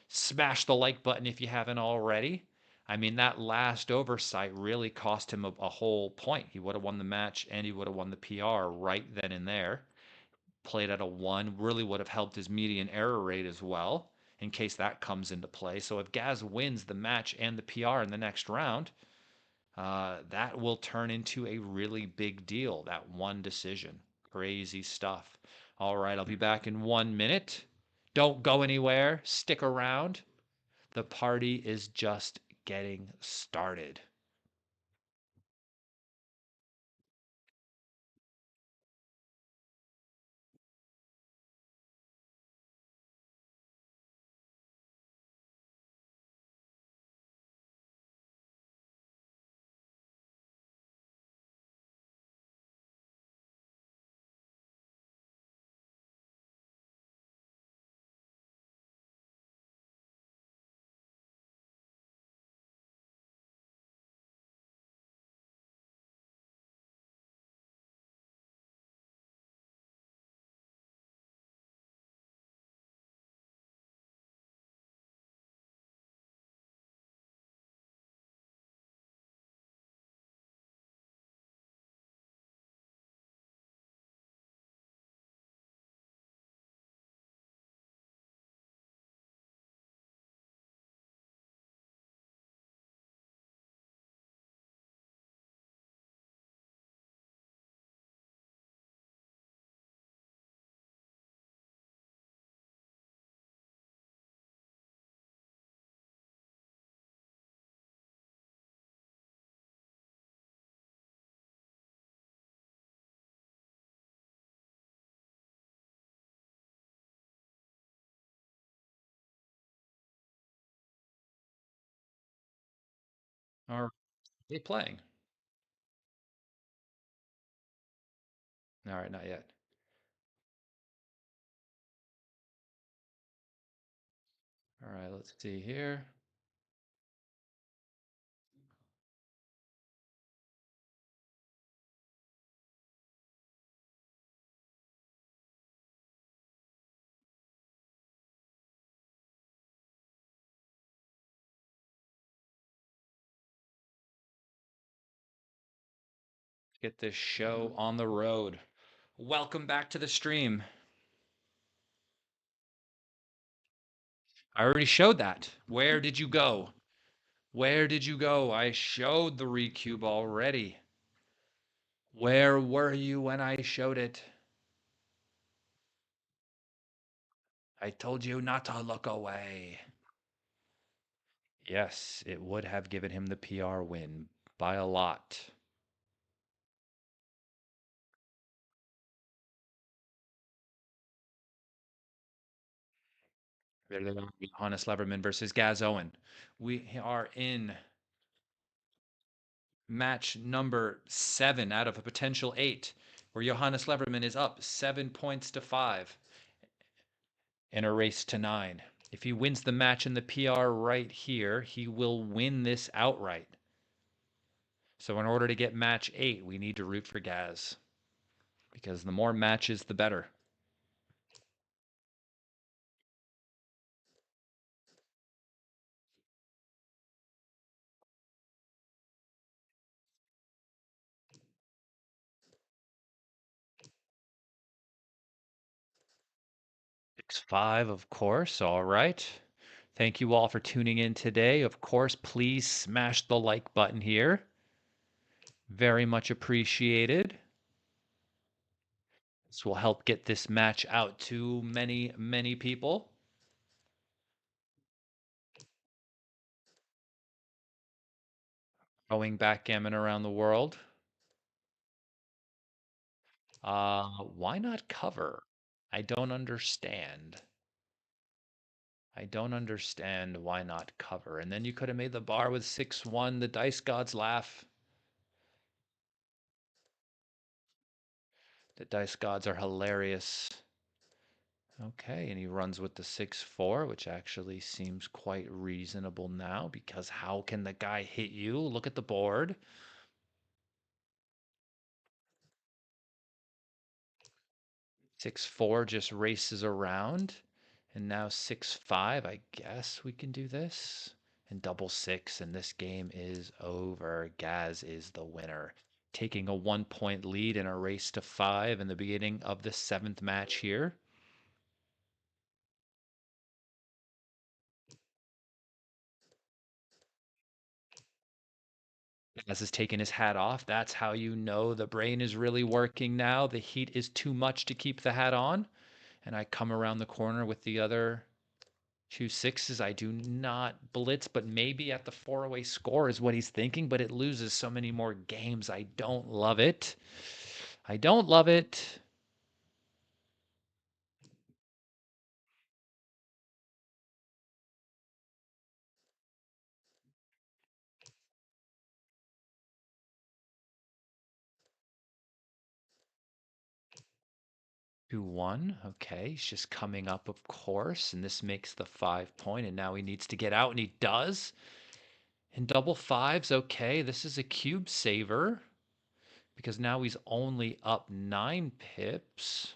Smash the like button if you haven't already. I mean, that last oversight really cost him a whole point. He would have won the match and he would have won the PR right then and there. Played at a 1 really would have helped his median error rate as well, in case that comes into play. So if Gaz wins the match and the PR in the next round, that will turn into a really big deal, that one decision. Crazy stuff. All right, I'll be back in 1 minute. Don't go anywhere. Stick around. The party is just getting started. All right, they playing? All right, not yet. All right, let's see here. Get this show on the road. Welcome back to the stream. I already showed that. Where did you go? Where did you go? I showed the recube already. Where were you when I showed it? I told you not to look away. Yes, it would have given him the PR win by a lot. There they are. Johannes Levermann versus Gaz Owen. We are in match number 7 out of a potential 8, where Johannes Levermann is up 7 points to 5 in a race to 9. If he wins the match in the PR right here, he will win this outright. So in order to get match 8, we need to root for Gaz, because the more matches, the better. X5, of course. All right. Thank you all for tuning in today. Of course, please smash the like button here. Very much appreciated. This will help get this match out to many, many people. Going backgammon around the world. Why not cover? I don't understand. I don't understand why not cover. And then you could have made the bar with 6-1. The dice gods laugh. The dice gods are hilarious. Okay, and he runs with the 6-4, which actually seems quite reasonable now, because how can the guy hit you? Look at the board. 6-4 just races around. And now 6-5, I guess we can do this. and double six, and this game is over. Gaz is the winner, taking a 1 point lead in a race to 5 in the beginning of the 7th match here. Gaz has taken his hat off. That's how you know the brain is really working now. The heat is too much to keep the hat on. And I come around the corner with the other 2 6s. I do not blitz, but maybe at the 4-away score is what he's thinking, but it loses so many more games. I don't love it. I don't love it. 2-1. Okay, he's just coming up, of course, and this makes the 5 point, and now he needs to get out, and he does. And double fives, okay, this is a cube saver because now he's only up 9 pips.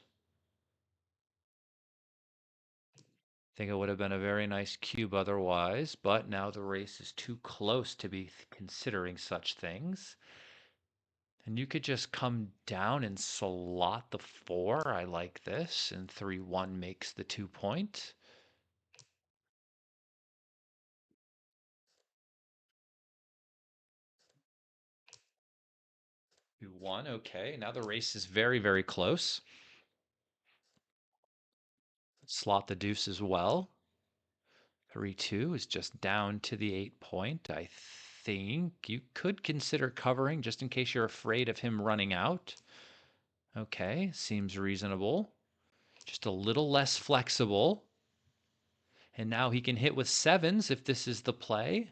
I think it would have been a very nice cube otherwise, but now the race is too close to be considering such things. And you could just come down and slot the 4. I like this. And 3-1 makes the 2 point. 2-1. Okay. Now the race is very, very close. Slot the deuce as well. 3-2 is just down to the 8 point. I think you could consider covering just in case you're afraid of him running out. Okay. Seems reasonable. Just a little less flexible. And now he can hit with 7s if this is the play.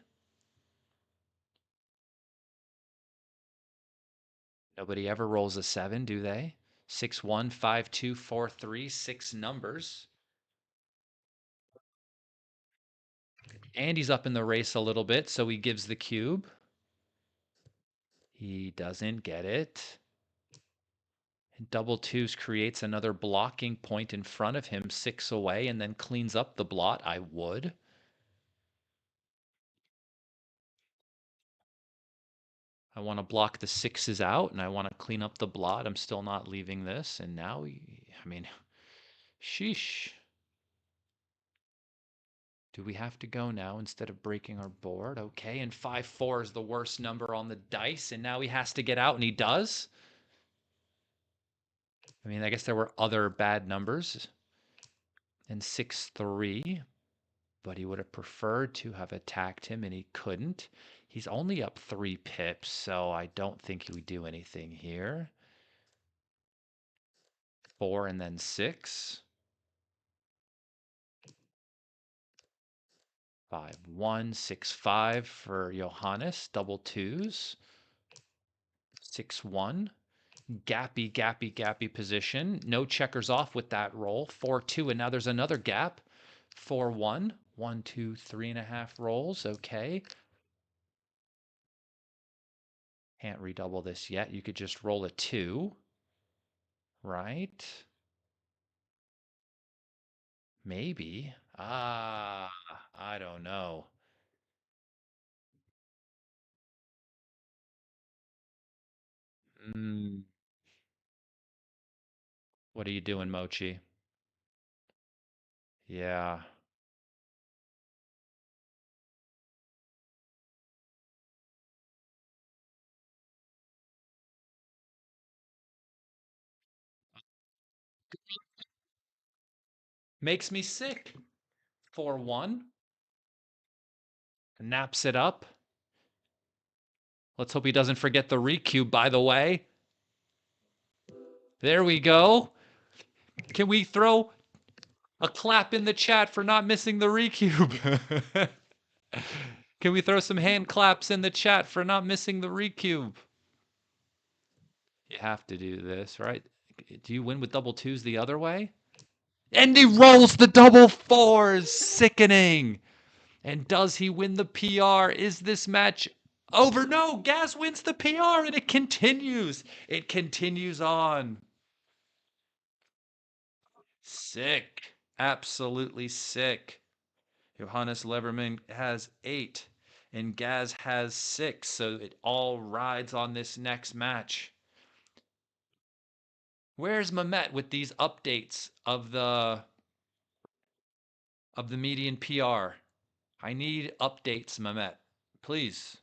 Nobody ever rolls a 7, do they? 6-1, 5-2, 4-3, 6 numbers. And he's up in the race a little bit, so he gives the cube. He doesn't get it. And double twos creates another blocking point in front of him, 6 away, and then cleans up the blot. I would. I want to block the 6s out, and I want to clean up the blot. I'm still not leaving this. And now, I mean, sheesh. Do we have to go now instead of breaking our board? Okay, and 5-4 is the worst number on the dice, and now he has to get out, and he does. I mean, I guess there were other bad numbers. And 6-3, but he would have preferred to have attacked him, and he couldn't. He's only up 3 pips, so I don't think he would do anything here. 4 and then 6. 5-1, 6-5 for Johannes, double twos. 6-1. Gappy, gappy, gappy position. No checkers off with that roll. 4-2, and now there's another gap. 4-1. 1, 2, 3.5 rolls. Okay. Can't redouble this yet. You could just roll a 2. Right? Maybe. I don't know. Mm, what are you doing, Mochi? Yeah. Makes me sick. 4-1. Naps it up. Let's hope he doesn't forget the recube, by the way. There we go. Can we throw a clap in the chat for not missing the recube? Can we throw some hand claps in the chat for not missing the recube? You have to do this, right? Do you win with double twos the other way? And he rolls the double fours. Sickening. And does he win the PR? Is this match over? No, Gaz wins the PR and it continues. It continues on. Sick. Absolutely sick. Johannes Levermann has 8. and Gaz has 6, so it all rides on this next match. Where's Mehmet with these updates of the median PR? I need updates, Mehmet. Please.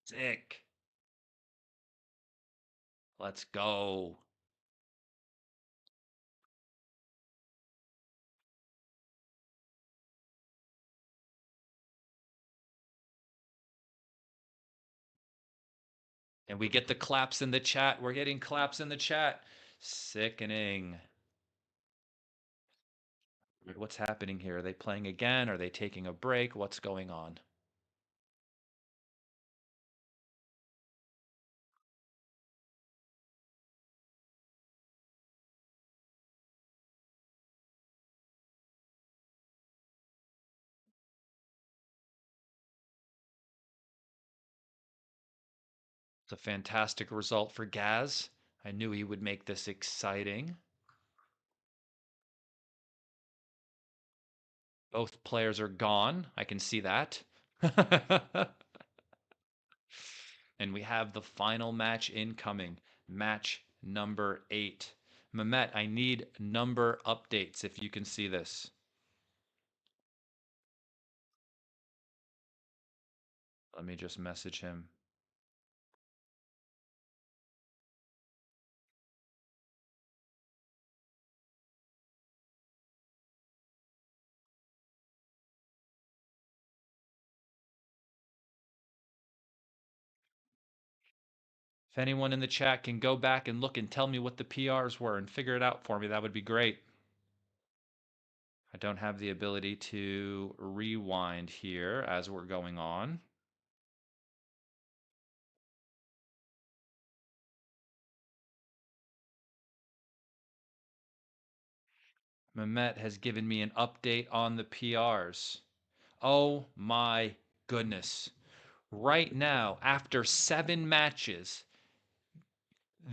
Sick. Let's go. And we get the claps in the chat. We're getting claps in the chat. Sickening. What's happening here? Are they playing again? Are they taking a break? What's going on? It's a fantastic result for Gaz. I knew he would make this exciting. Both players are gone. I can see that. And we have the final match incoming. Match number 8. Mehmet, I need number updates if you can see this. Let me just message him. If anyone in the chat can go back and look and tell me what the PRs were and figure it out for me, that would be great. I don't have the ability to rewind here as we're going on. Mehmet has given me an update on the PRs. Oh my goodness. Right now, after 7 matches,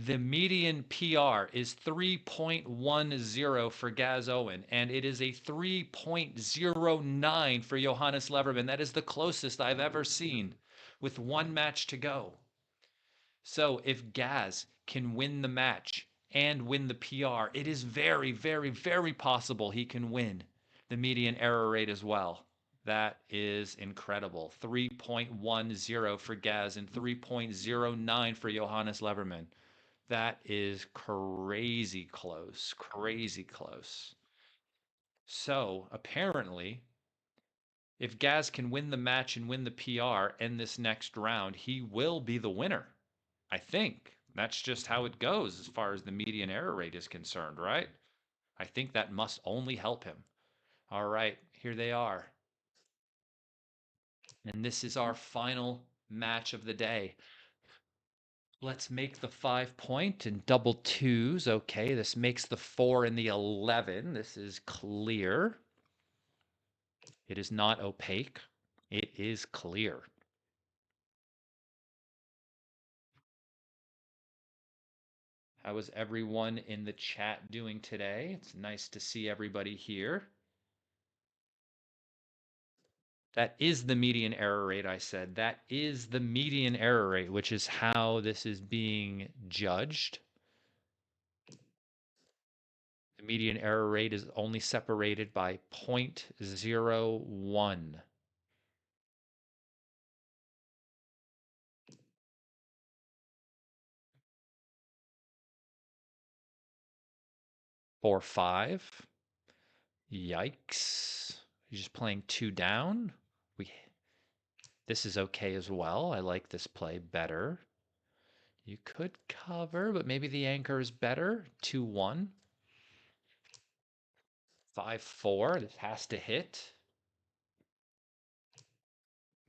the median PR is 3.10 for Gaz Owen, and it is a 3.09 for Johannes Levermann. That is the closest I've ever seen with 1 match to go. So if Gaz can win the match and win the PR, it is very, very, very possible he can win the median error rate as well. That is incredible. 3.10 for Gaz and 3.09 for Johannes Levermann. That is crazy close. Crazy close. So apparently, if Gaz can win the match and win the PR in this next round, he will be the winner. I think that's just how it goes as far as the median error rate is concerned, right? I think that must only help him. All right, here they are. And this is our final match of the day. Let's make the 5 point and double twos. Okay, this makes the 4 and the 11. This is clear. It is not opaque. It is clear. How is everyone in the chat doing today? It's nice to see everybody here. That is the median error rate, I said. That is the median error rate, which is how this is being judged. The median error rate is only separated by 0.01. 4-5. Yikes. You're just playing 2 down. This is okay as well. I like this play better. You could cover, but maybe the anchor is better. 2-1. 5-4. This has to hit.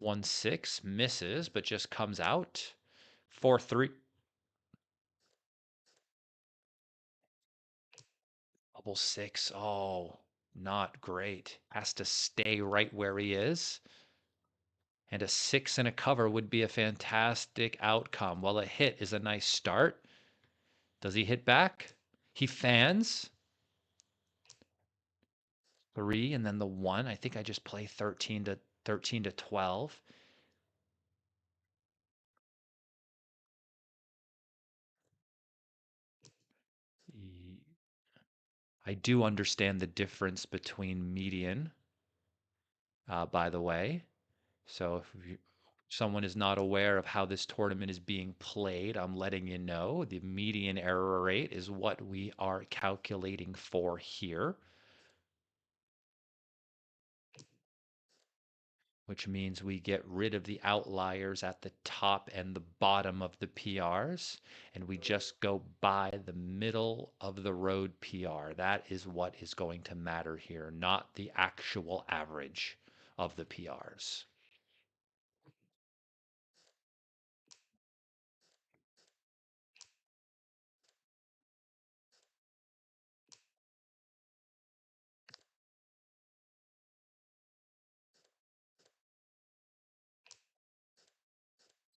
1-6 misses, but just comes out. 4-3. Double 6. Oh, not great. Has to stay right where he is. And a 6 and a cover would be a fantastic outcome. Well, a hit is a nice start. Does he hit back? He fans. 3 and then the 1. I think I just play 13 to 13 to 12. I do understand the difference between median, by the way. So if someone is not aware of how this tournament is being played, I'm letting you know the median error rate is what we are calculating for here, which means we get rid of the outliers at the top and the bottom of the PRs, and we just go by the middle of the road PR. That is what is going to matter here, not the actual average of the PRs.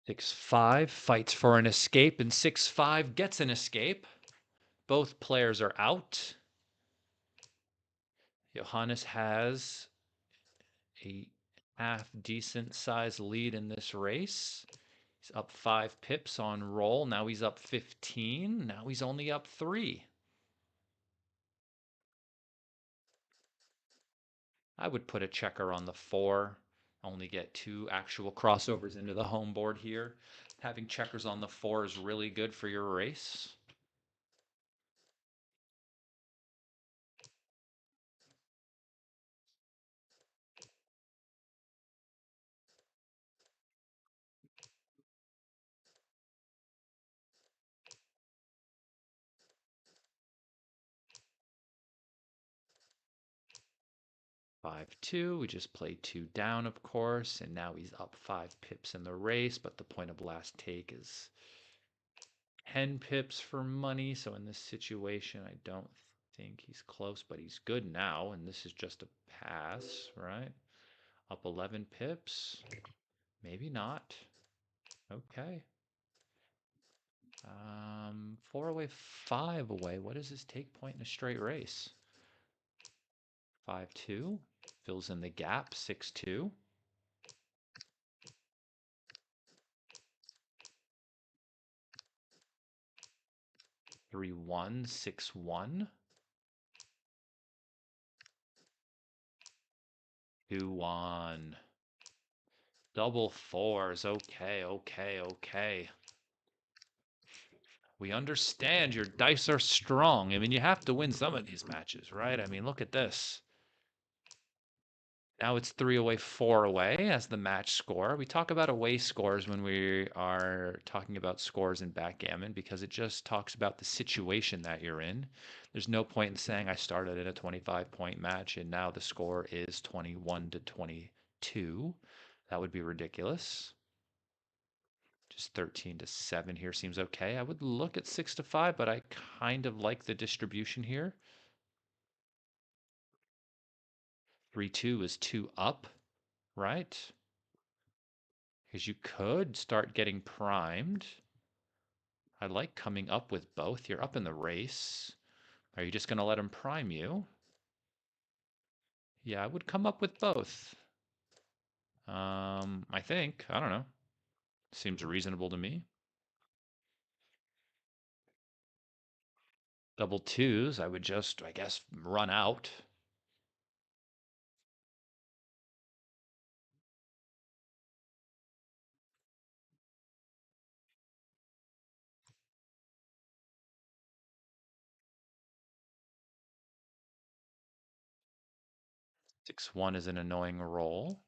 6-5 fights for an escape, and 6-5 gets an escape. Both players are out. Johannes has a half decent sized lead in this race. He's up 5 pips on roll. Now he's up 15. Now he's only up 3. I would put a checker on the 4. Only get 2 actual crossovers into the home board here. Having checkers on the 4 is really good for your race. 5-2. We just played 2 down, of course, and now he's up 5 pips in the race, but the point of last take is 10 pips for money. So in this situation, I don't think he's close, but he's good now, and this is just a pass, right? Up 11 pips. Maybe not. Okay. 4 away, 5 away. What is his take point in a straight race? 5-2. Fills in the gap. 6-2. 3-1. 6-1. 2-1. Double 4s. Okay, okay, okay. We understand your dice are strong. I mean, you have to win some of these matches, right? I mean, look at this. Now it's 3 away, 4 away as the match score. We talk about away scores when we are talking about scores in backgammon because it just talks about the situation that you're in. There's no point in saying I started in a 25-point match and now the score is 21 to 22. That would be ridiculous. Just 13 to 7 here seems okay. I would look at 6 to 5, but I kind of like the distribution here. 3-2 is 2 up, right? Because you could start getting primed. I like coming up with both. You're up in the race. Are you just going to let him prime you? Yeah, I would come up with both. I think. I don't know. Seems reasonable to me. Double twos, I would just, I guess, run out. 6-1 is an annoying roll.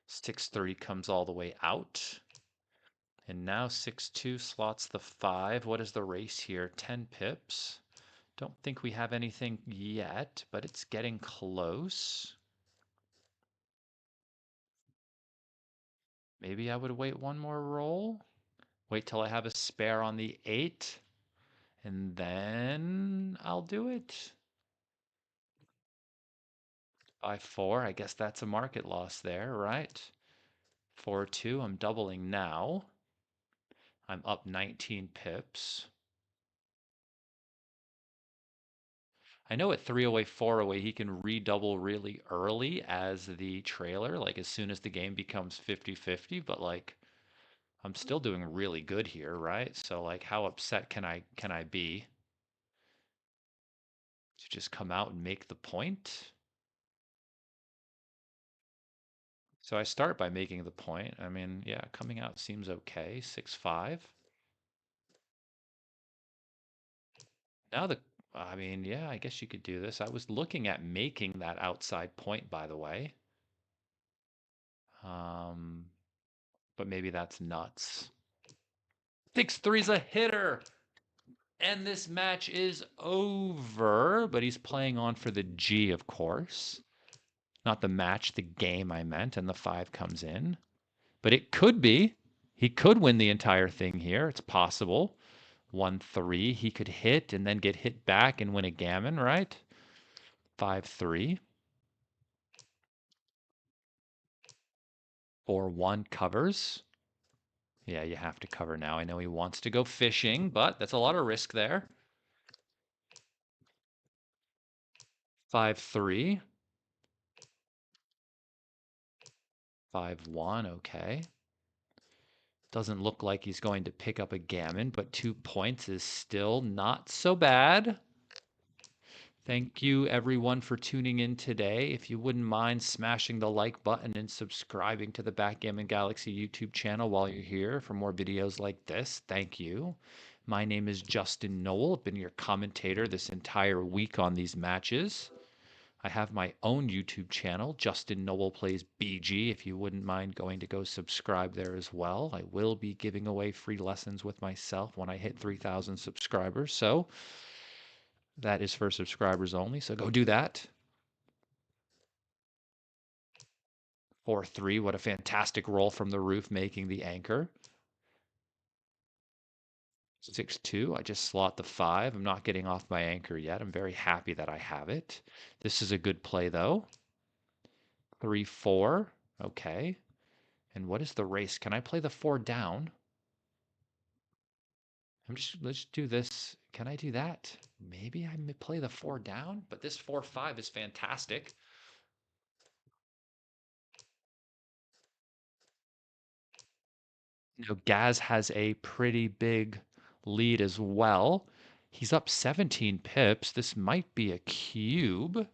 6-3 comes all the way out. And now 6-2 slots the 5. What is the race here? 10 pips. Don't think we have anything yet, but it's getting close. Maybe I would wait one more roll. Wait till I have a spare on the 8. And then I'll do it. 5-4. I guess that's a market loss there, right? 4-2. I'm doubling now. I'm up 19 pips. I know at 3 away, 4 away, he can redouble really early as the trailer, like as soon as the game becomes 50-50, but like I'm still doing really good here, right? So like how upset can I be to just come out and make the point? So I start by making the point. I mean, yeah, coming out seems okay. 6-5. Now I mean, yeah, I guess you could do this. I was looking at making that outside point, by the way. Um, but maybe that's nuts. 6-3's a hitter. And this match is over, but he's playing on for the G, of course. Not the match, the game I meant, and the 5 comes in. But it could be. He could win the entire thing here. It's possible. 1-3. He could hit and then get hit back and win a gammon, right? 5-3. 4-1 covers. Yeah, you have to cover now. I know he wants to go fishing, but that's a lot of risk there. 5-3. 5-1, okay. Doesn't look like he's going to pick up a gammon, but 2 points is still not so bad. Thank you everyone for tuning in today. If you wouldn't mind smashing the like button and subscribing to the Backgammon Galaxy YouTube channel while you're here for more videos like this, thank you. My name is Justin Noel. I've been your commentator this entire week on these matches. I have my own YouTube channel, Justin Noel Plays BG, if you wouldn't mind going to go subscribe there as well. I will be giving away free lessons with myself when I hit 3,000 subscribers. So that is for subscribers only. So go do that. 4-3, what a fantastic roll from the roof, making the anchor. 6-2, I just slot the 5. I'm not getting off my anchor yet. I'm very happy that I have it. This is a good play, though. 3-4, okay. And what is the race? Can I play the 4 down? Let's do this. Can I do that? Maybe I may play the 4 down, but this 4-5 is fantastic. Gaz has a pretty big lead as well. He's up 17 pips. This might be a cube.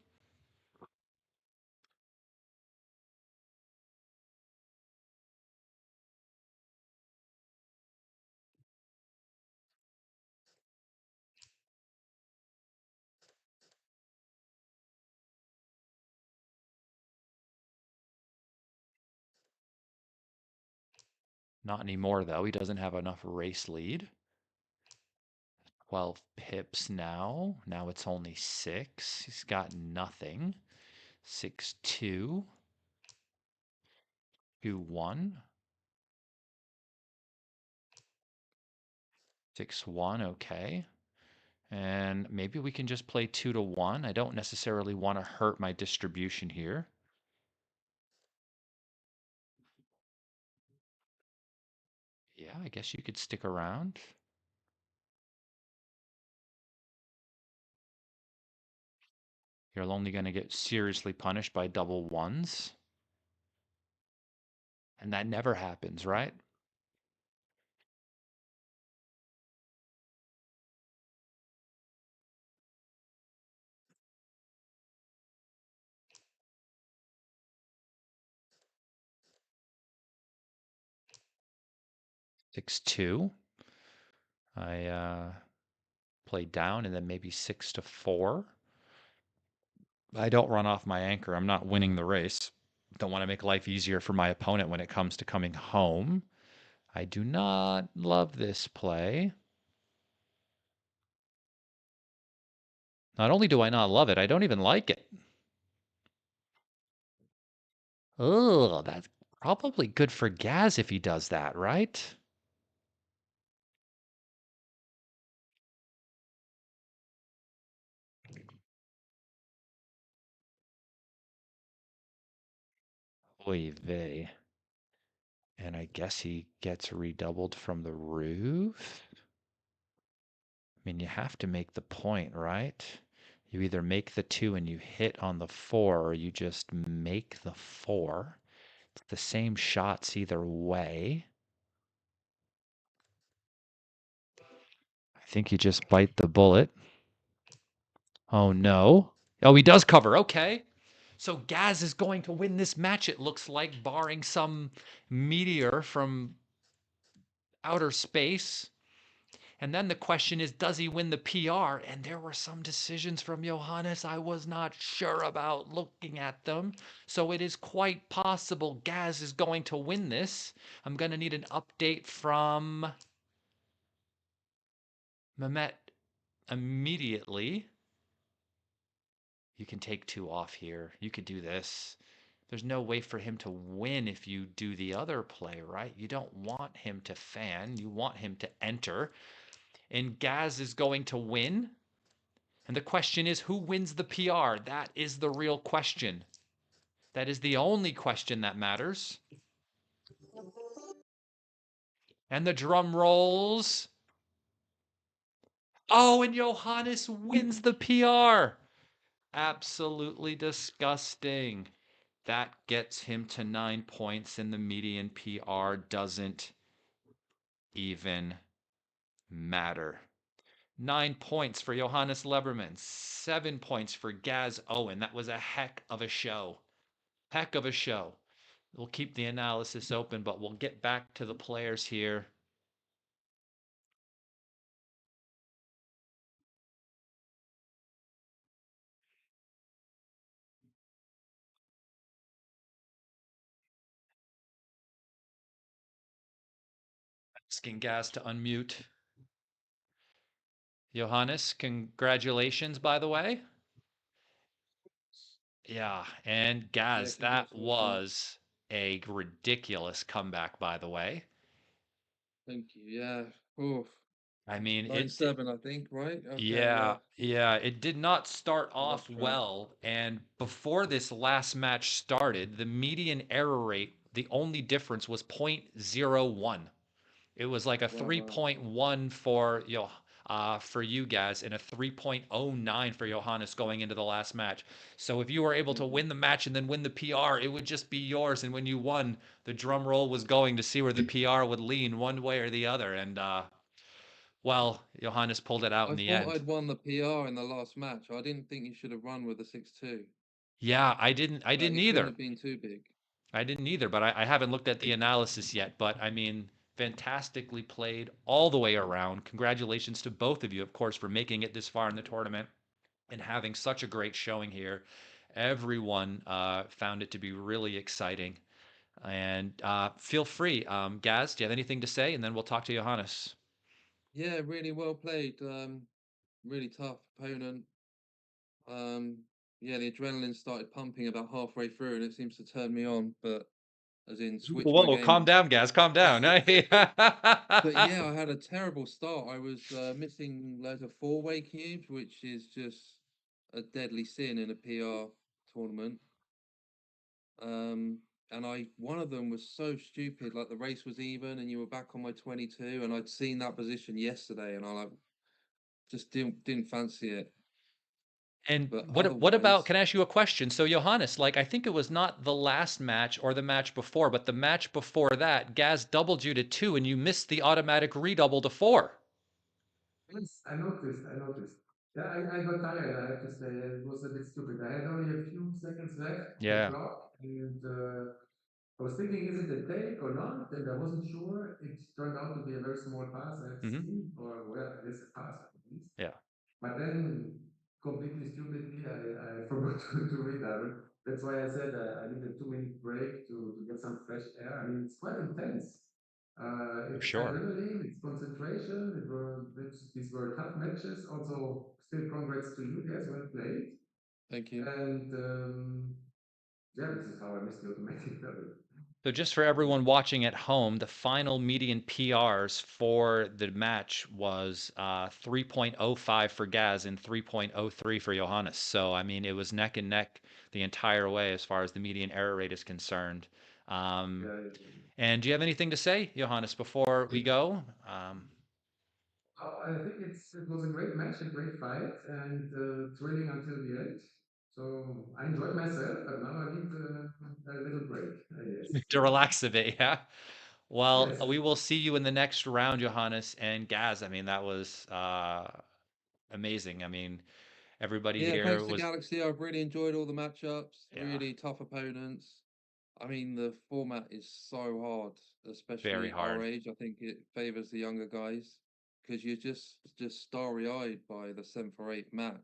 Not anymore, though. He doesn't have enough race lead. 12 pips now. Now it's only 6. He's got nothing. 6-2. 2-1. 6-1, okay. And maybe we can just play 2-1. I don't necessarily want to hurt my distribution here. Yeah, I guess you could stick around. You're only going to get seriously punished by double ones. And that never happens, right? 6-2. I play down and then maybe 6-4. I don't run off my anchor. I'm not winning the race. Don't want to make life easier for my opponent when it comes to coming home. I do not love this play. Not only do I not love it, I don't even like it. Oh, that's probably good for Gaz if he does that, right? Oy vey. And I guess he gets redoubled from the roof. I mean, you have to make the point, right? You either make the 2 and you hit on the 4, or you just make the 4. It's the same shots either way. I think you just bite the bullet. Oh no. Oh, he does cover. Okay. So Gaz is going to win this match, it looks like, barring some meteor from outer space. And then the question is, does he win the PR? And there were some decisions from Johannes I was not sure about looking at them. So it is quite possible Gaz is going to win this. I'm going to need an update from Mehmet immediately. You can take 2 off here. You could do this. There's no way for him to win if you do the other play, right? You don't want him to fan. You want him to enter. And Gaz is going to win. And the question is, who wins the PR? That is the real question. That is the only question that matters. And the drum rolls. Oh, and Johannes wins the PR. Absolutely disgusting. That gets him to 9 points, and the median PR doesn't even matter. 9 points for Johannes Levermann, 7 points for Gaz Owen. That was a heck of a show. Heck of a show. We'll keep the analysis open, but we'll get back to the players here. Asking Gaz to unmute. Johannes, congratulations, by the way. Yeah, and Gaz, that was a ridiculous comeback, by the way. Thank you. Yeah. Oof. I mean, 9-7, I think, right? Okay, yeah, it did not start off well. And before this last match started, the median error rate, the only difference was 0.01. It was like a 3.1 for you guys and a 3.09 for Johannes going into the last match. So if you were able to win the match and then win the PR, it would just be yours. And when you won, the drum roll was going to see where the PR would lean one way or the other. And well, Johannes pulled it out in the I thought end. I'd won the PR in the last match. I didn't think you should have run with the 6-2. Yeah, I didn't Like, it shouldn't either. have been too big. I didn't either, but I haven't looked at the analysis yet. But I mean, fantastically played all the way around. Congratulations to both of you, of course, for making it this far in the tournament and having such a great showing here. Everyone found it to be really exciting. And feel free, Gaz, do you have anything to say? And then we'll talk to Johannes. Yeah, really well played. Really tough opponent. Yeah, the adrenaline started pumping about halfway through, and it seems to turn me on. But as in, switch my Whoa, game calm on. down, Gaz, calm down. But yeah, I had a terrible start. I was missing loads of four-way cubes, which is just a deadly sin in a PR tournament. And one of them was so stupid. Like the race was even, and you were back on my 22, and I'd seen that position yesterday, and I like just didn't fancy it. And But what about, otherwise, can I ask you a question? So Johannes, like I think it was not the last match or the match before, but the match before that, Gaz doubled you to 2 and you missed the automatic redouble to 4. Yes, I noticed. I noticed. Yeah, I got tired. I have to say it was a bit stupid. I had only a few seconds left on the Yeah. clock, and I was thinking, is it a take or not? And I wasn't sure. It turned out to be a very small pass I've seen, or well, it is a pass at least. Yeah. But then, completely stupidly, I forgot to read that. That's why I said I need a 2 minute break to get some fresh air. I mean, it's quite intense. It's Sure. adrenaline, it's concentration. These were tough matches. Also, still congrats to you guys when played. thank you. And yeah, this is how I missed the automatic double. So just for everyone watching at home, the final median PRs for the match was 3.05 for Gaz and 3.03 for Johannes. So I mean, it was neck and neck the entire way as far as the median error rate is concerned. Yeah. And do you have anything to say, Johannes, before we go? I think it was a great match, a great fight, and thrilling until the end. So I enjoyed myself, but now I need a little break, I guess. To relax a bit, yeah. Well, Yes. we will see you in the next round, Johannes and Gaz. I mean, that was amazing. I mean, everybody Yeah, here thanks to was Galaxy. I've really enjoyed all the matchups. yeah, Really tough opponents. I mean, the format is so hard, very especially our hard. age. I think it favors the younger guys because you're just starry-eyed by the seventh or eighth match.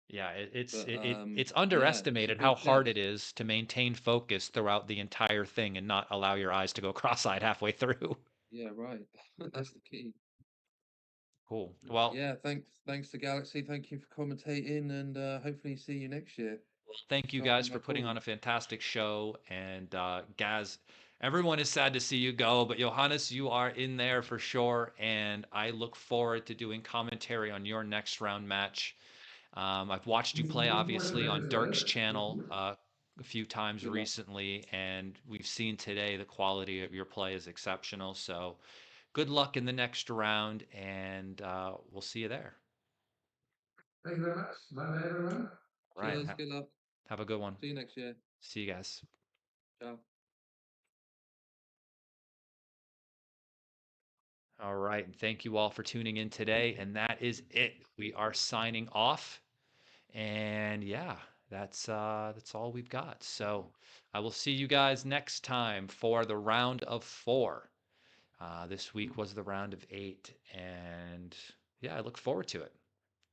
Yeah, But it's yeah, it's a underestimated how good hard it test. is to maintain focus throughout the entire thing and not allow your eyes to go cross-eyed halfway through. Yeah, right. That's the key. Cool. Well, Yeah, thanks to Galaxy. Thank you for commentating, and hopefully see you next year. thank you guys Sharpen for that putting on ball. a fantastic show. And Gaz, everyone is sad to see you go, but Johannes, you are in there for sure. And I look forward to doing commentary on your next round match. I've watched you play, Looking forward to obviously, that on as well. Dirk's Thank channel you. a few times Good luck. recently, and we've seen today the quality of your play is exceptional. So good luck in the next round, and we'll see you there. Thank you very much. Bye bye, everyone. All right. Cheers. Good luck. Have a good one. See you next year. See you guys. Ciao. All right. And thank you all for tuning in today. And that is it. We are signing off. And yeah, that's all we've got. So I will see you guys next time for the round of 4. This week was the round of 8, and yeah, I look forward to it.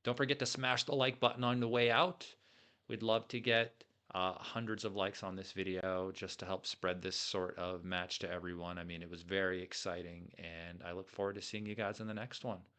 Don't forget to smash the like button on the way out. We'd love to get hundreds of likes on this video just to help spread this sort of match to everyone. I mean, it was very exciting, and I look forward to seeing you guys in the next one.